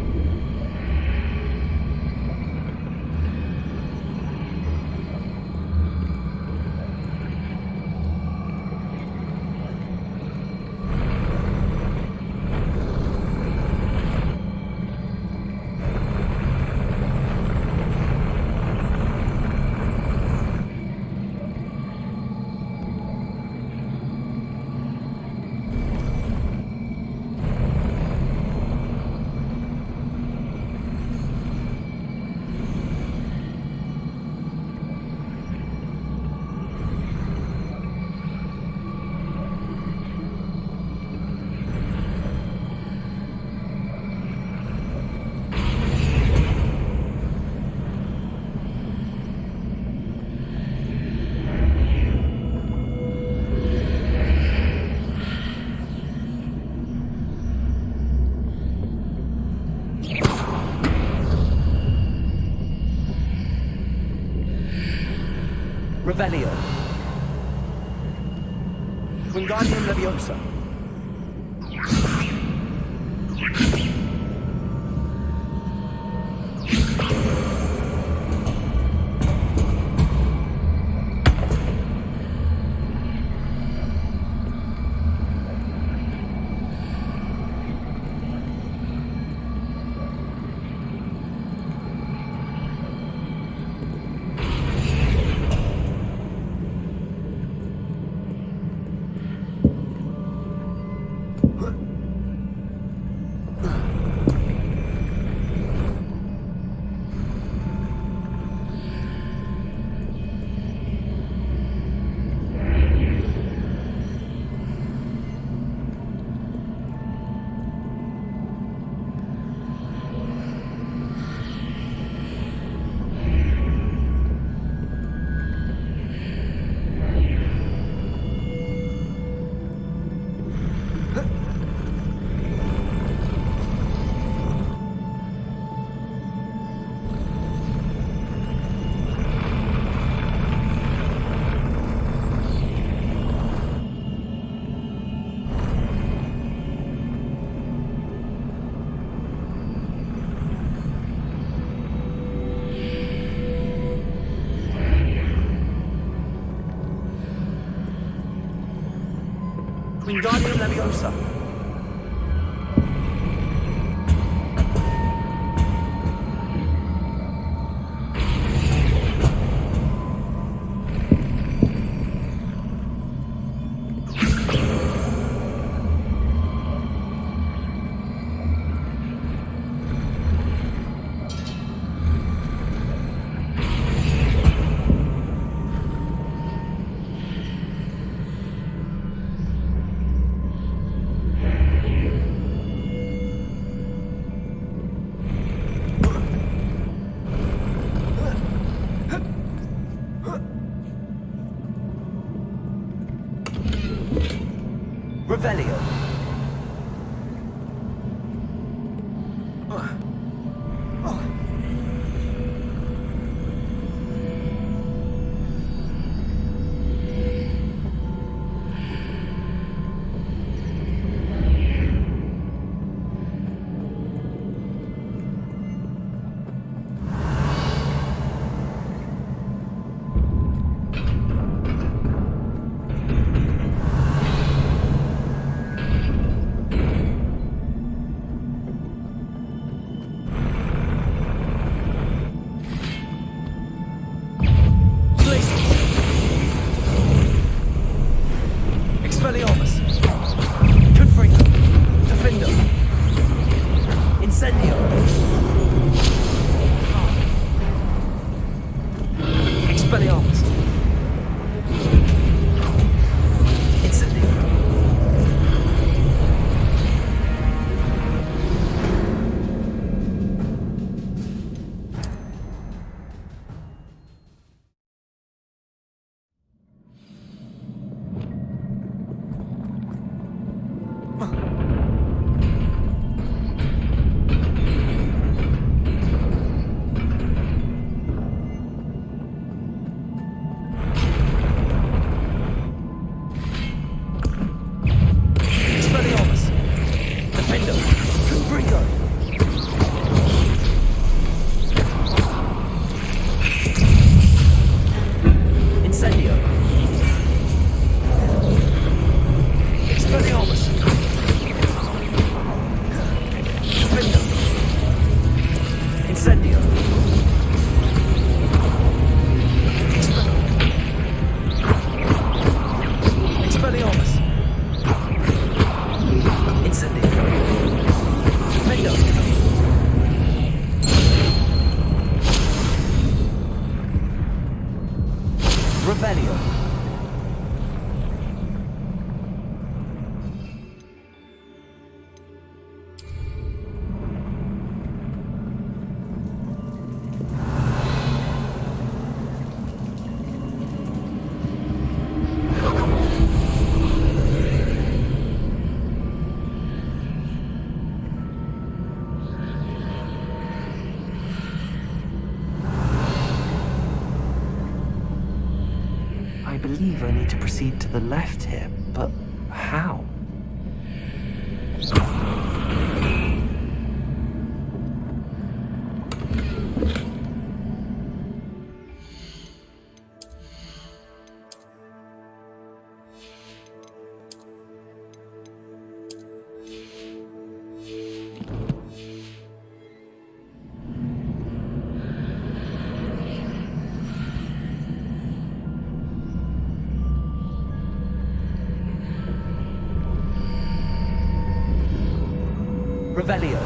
Revelio. Wingardium Leviosa. Wingardium Leviosa. Incendio. Defendo. Revelio. I believe I need to proceed to the left here, but how? Revelio.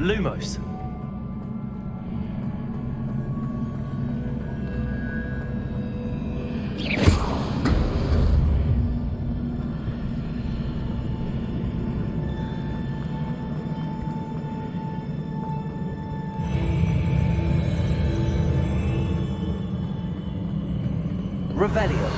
Lumos. Revelio.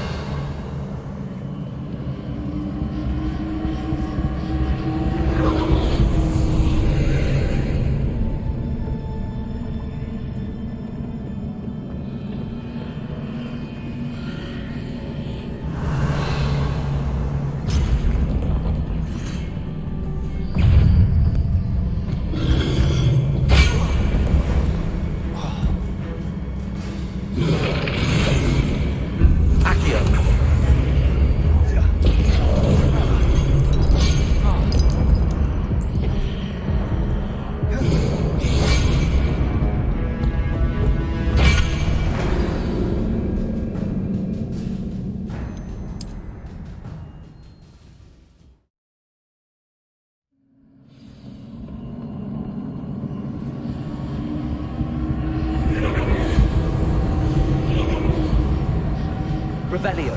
Revelio.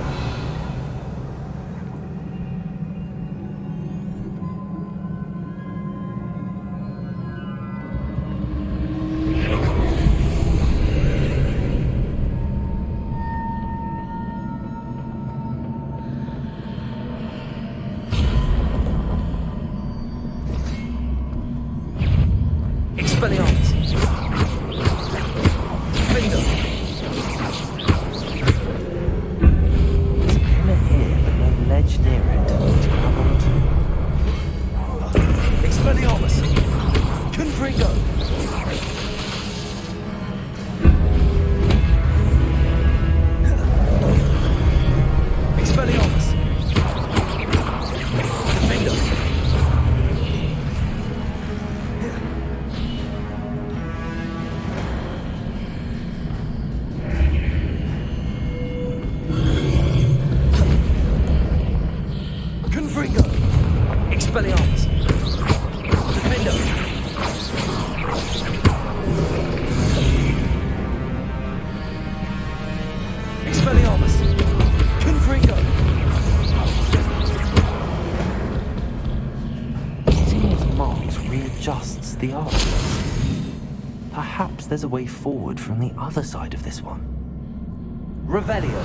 Expelliarmus. Finger. Ledge near it to grab onto. Expelliarmus. Confringo. Expelliarmus. Defender. Confringo. Expelliarmus. Defender. Expelliarmus. Confringo. Hitting those marks readjusts the arc. Perhaps there's a way forward from the other side of this one. Revelio.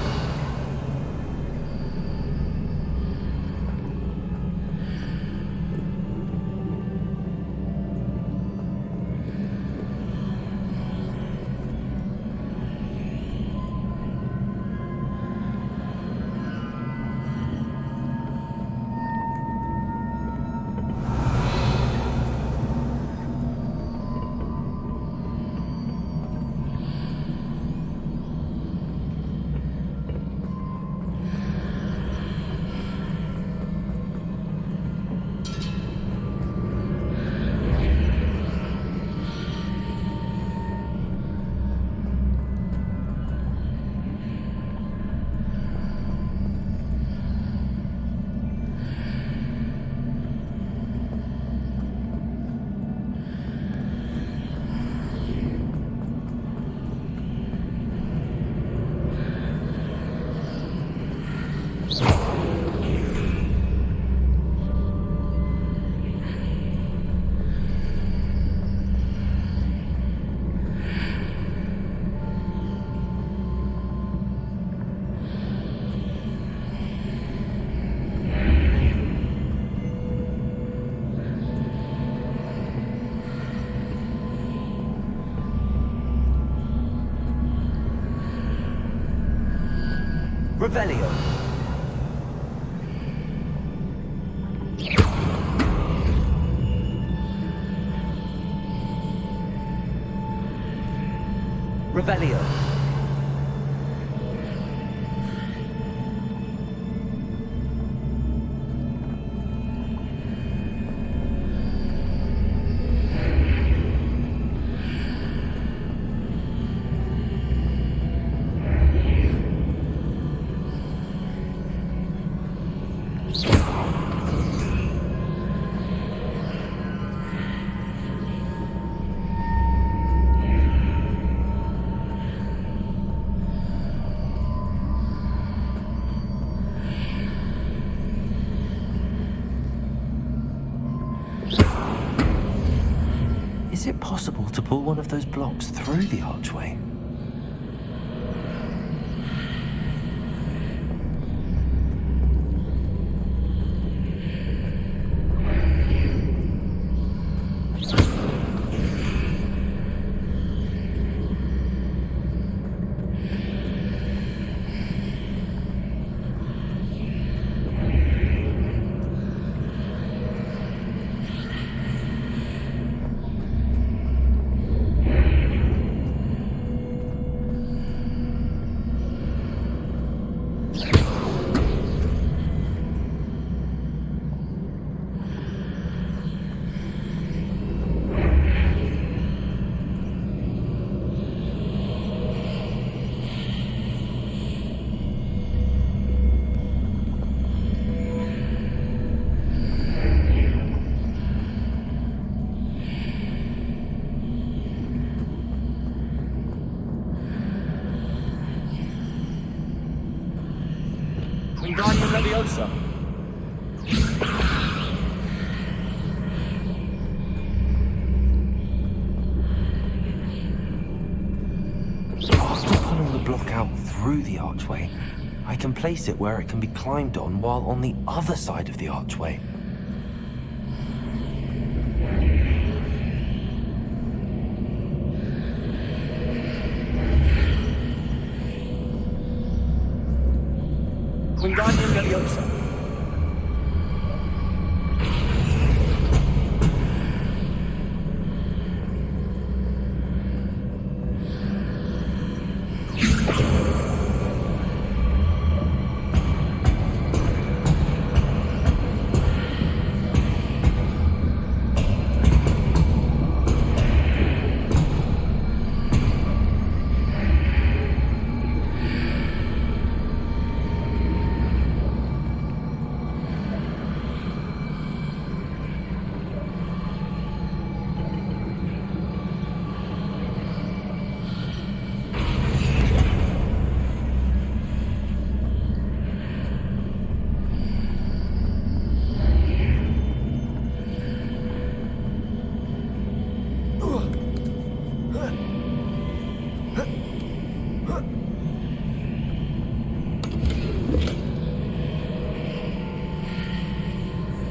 Revelio. Revelio. Is it possible to pull one of those blocks through the archway? Wingardium Leviosa. After pulling the block out through the archway, I can place it where it can be climbed on while on the other side of the archway. Wingardium Leviosa.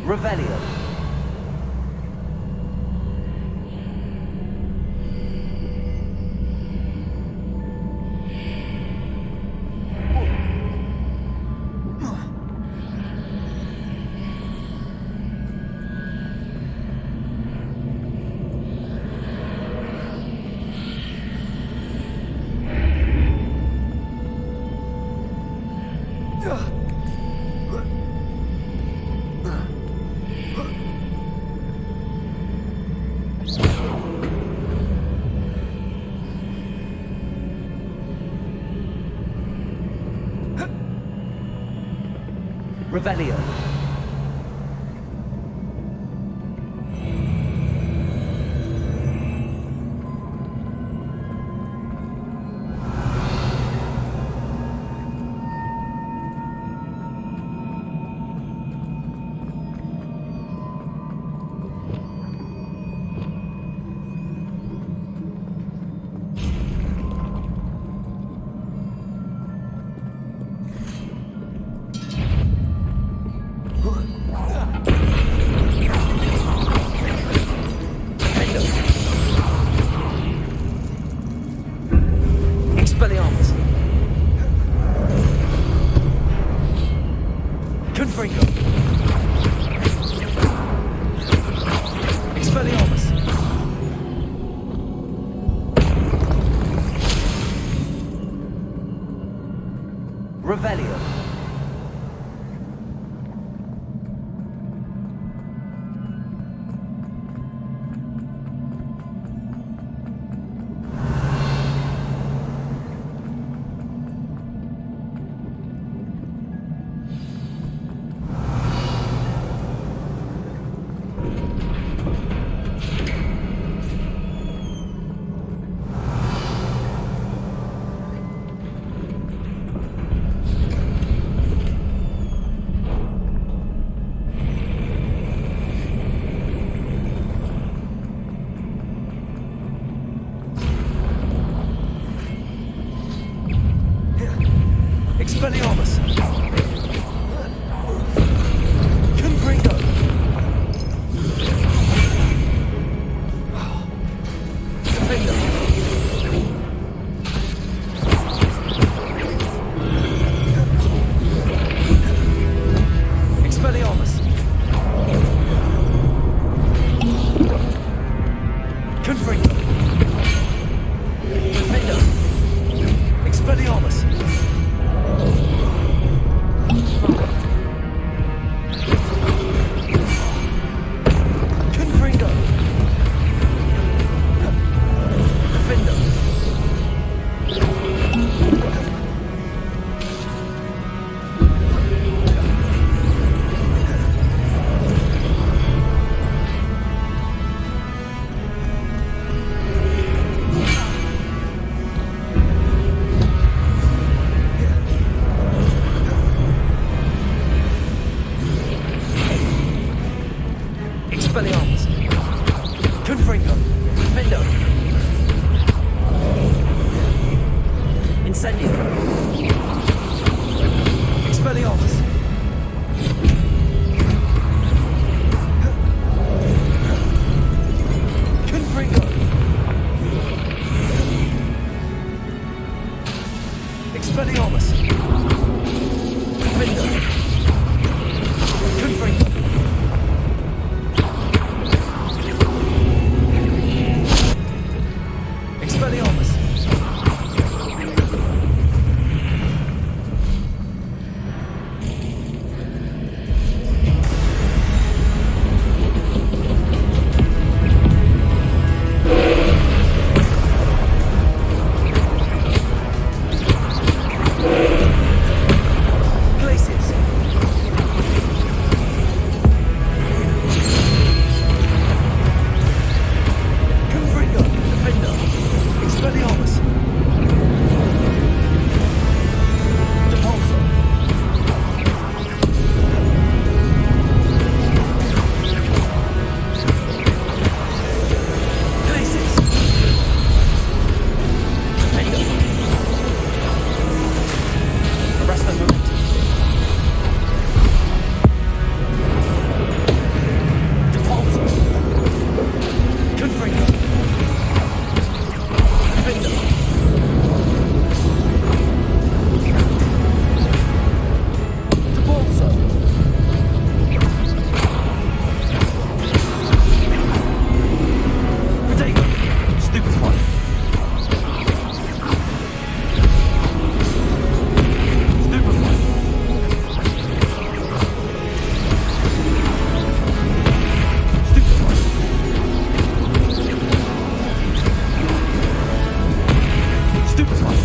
Revelio. Revelio. Revelio. Expelliarmus! Confringo! Defender! Expelliarmus! Confringo! Defender! Expelliarmus! Confringo! Defender! Expelliarmus! Confringo! Defender! Incendio! Expelliarmus! Confringo! Expelliarmus! Defender! Confringo! Expelliarmus! Places! Confringo! Defender! Expelliarmus! Depulso! Places! Defender! Arrest the movement! Depulso! Confringo! Defender! Depulso! Protego! Stupefy! Stupefy! Stupefy! Stupefy!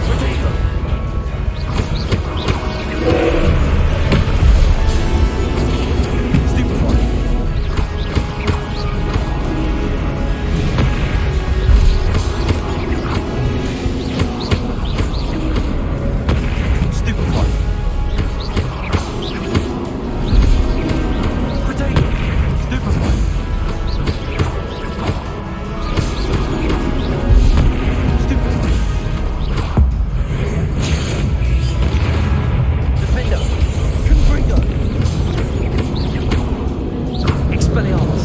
Protego! Stupefy! Stupefy! Protego! Stupefy! Stupefy! Defender! Confringo! Expelliarmus!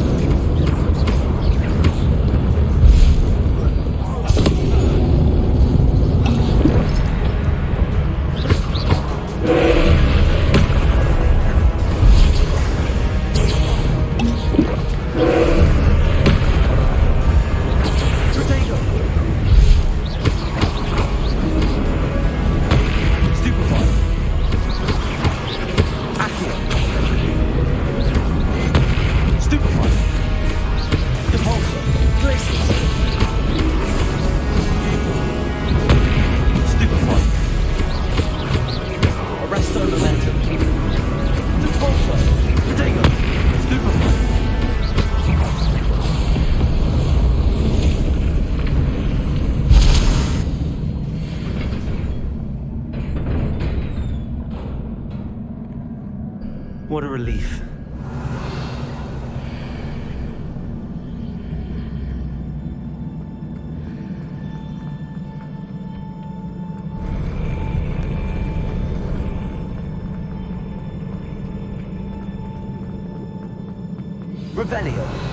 Protego! relief. Revelio.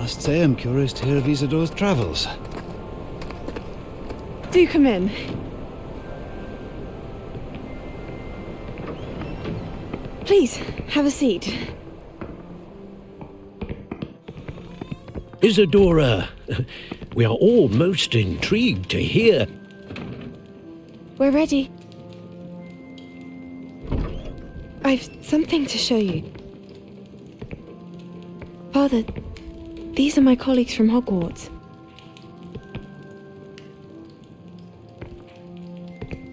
I must say I'm curious to hear of Isidore's travels. Do come in. Please, have a seat. Isidora, we are all most intrigued to hear. We're ready. I've something to show you. Father, these are my colleagues from Hogwarts.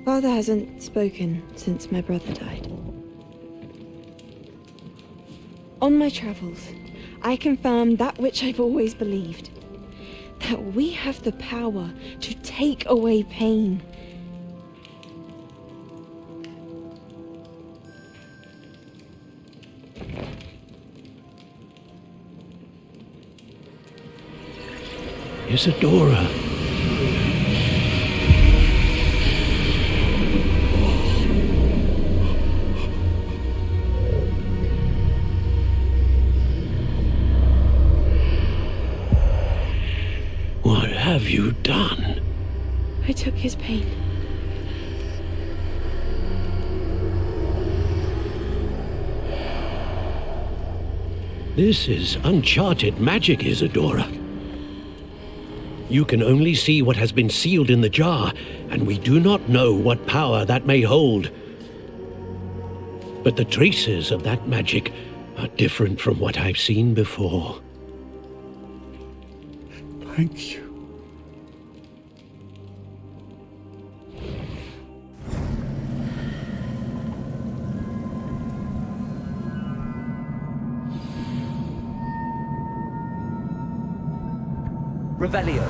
Father hasn't spoken since my brother died. On my travels, I confirmed that which I've always believed. That we have the power to take away pain. Isidora. What have you done? I took his pain. This is uncharted magic, Isidora. You can only see what has been sealed in the jar, and we do not know what power that may hold. But the traces of that magic are different from what I've seen before. Thank you. Revelio.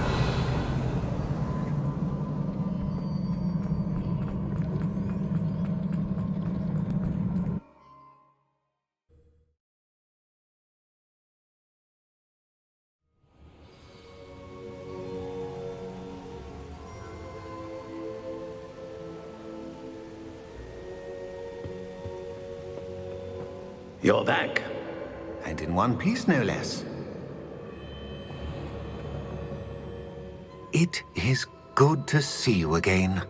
You're back. And in one piece, no less. It is good to see you again.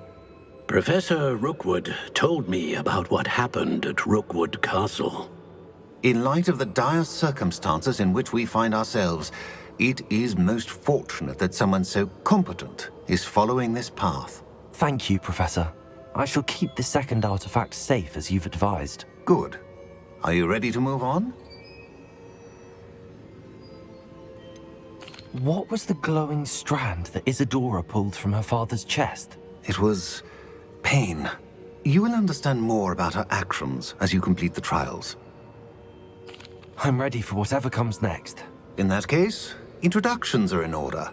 Professor Rookwood told me about what happened at Rookwood Castle. In light of the dire circumstances in which we find ourselves, it is most fortunate that someone so competent is following this path. Thank you, Professor. I shall keep the second artifact safe as you've advised. Good. Are you ready to move on? What was the glowing strand that Isidora pulled from her father's chest? It was pain. You will understand more about her actions as you complete the trials. I'm ready for whatever comes next. In that case, introductions are in order.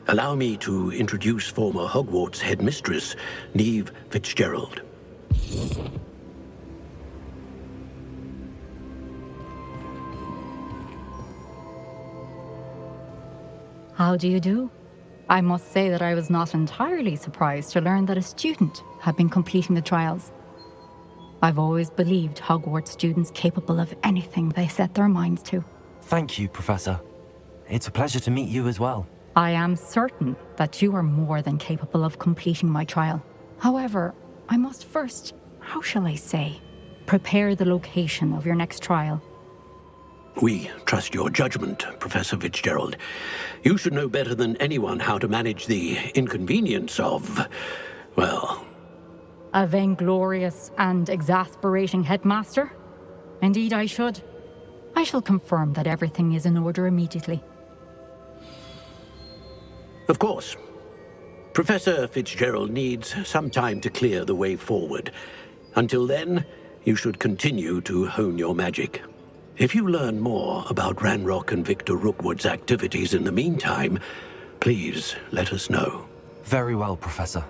Allow me to introduce former Hogwarts headmistress, Neve Fitzgerald. How do you do? I must say that I was not entirely surprised to learn that a student had been completing the trials. I've always believed Hogwarts students capable of anything they set their minds to. Thank you, Professor. It's a pleasure to meet you as well. I am certain that you are more than capable of completing my trial. However, I must first, how shall I say, prepare the location of your next trial. We trust your judgment, Professor Fitzgerald. You should know better than anyone how to manage the inconvenience of, well... A vainglorious and exasperating headmaster? Indeed I should. I shall confirm that everything is in order immediately. Of course. Professor Fitzgerald needs some time to clear the way forward. Until then, you should continue to hone your magic. If you learn more about Ranrock and Victor Rookwood's activities in the meantime, please let us know. Very well, Professor.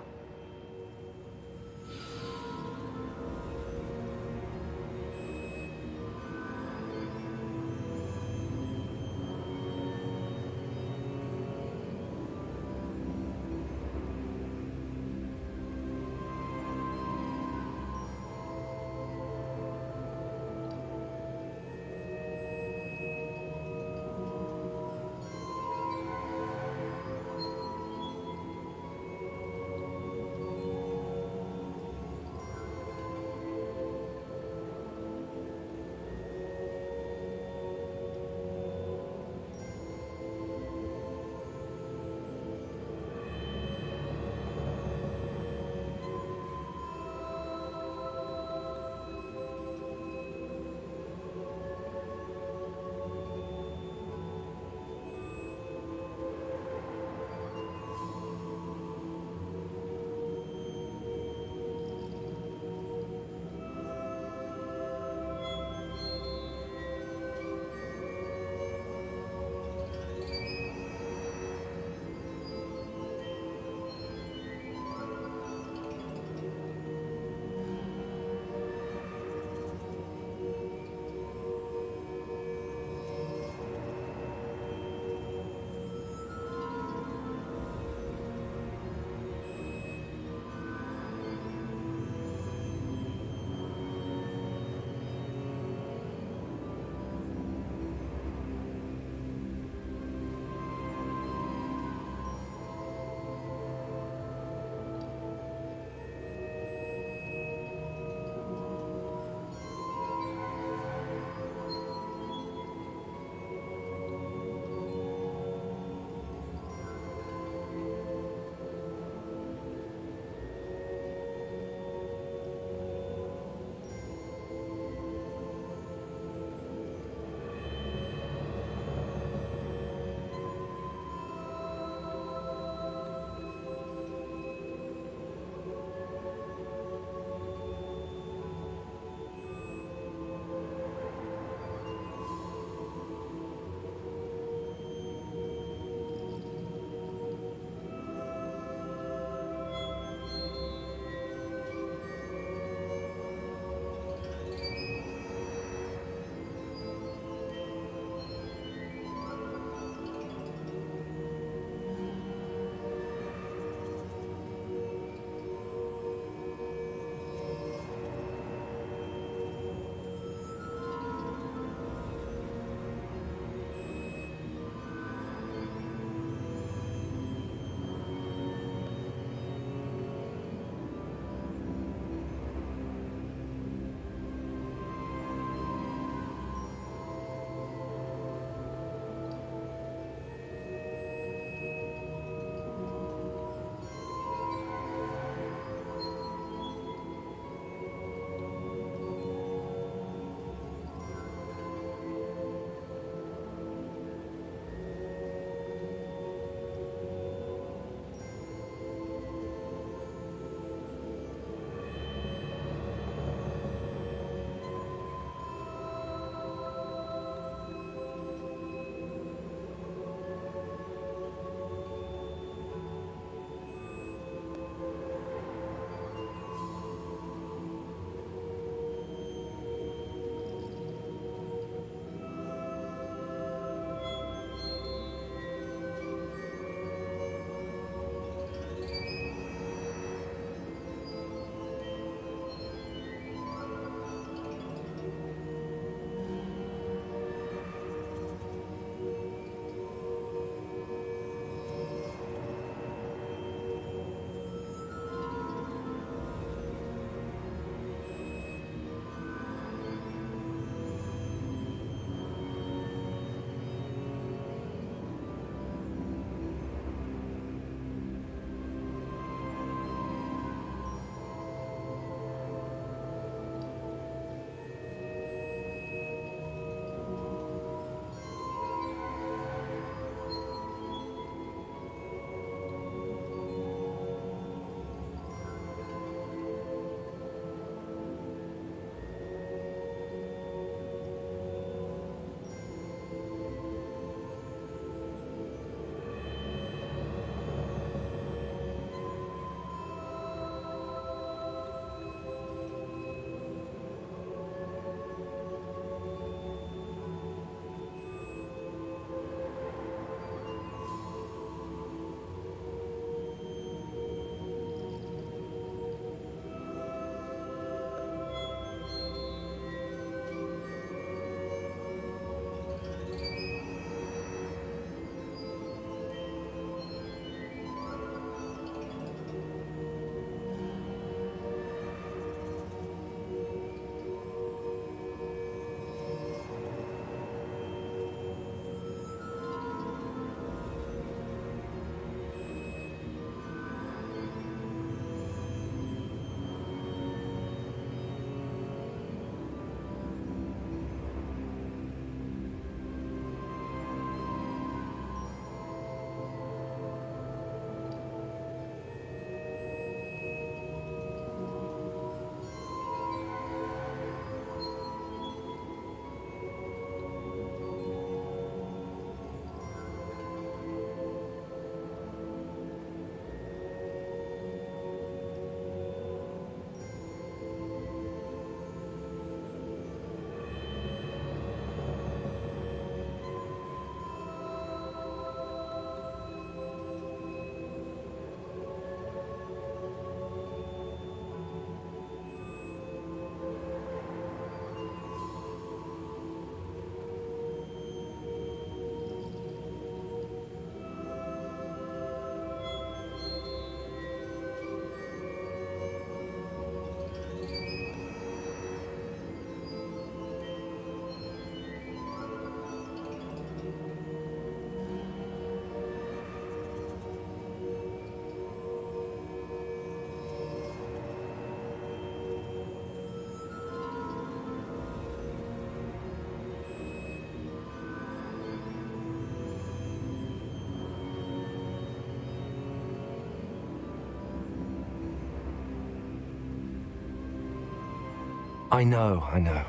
I know.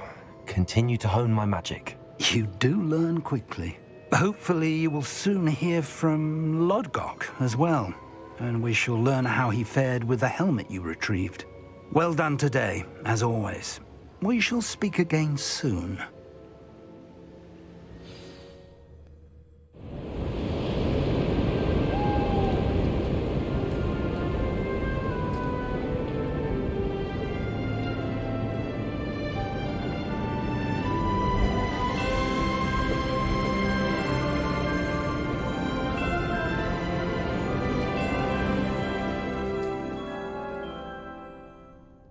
Continue to hone my magic. You do learn quickly. Hopefully you will soon hear from Lodgok as well, and we shall learn how he fared with the helmet you retrieved. Well done today, as always. We shall speak again soon.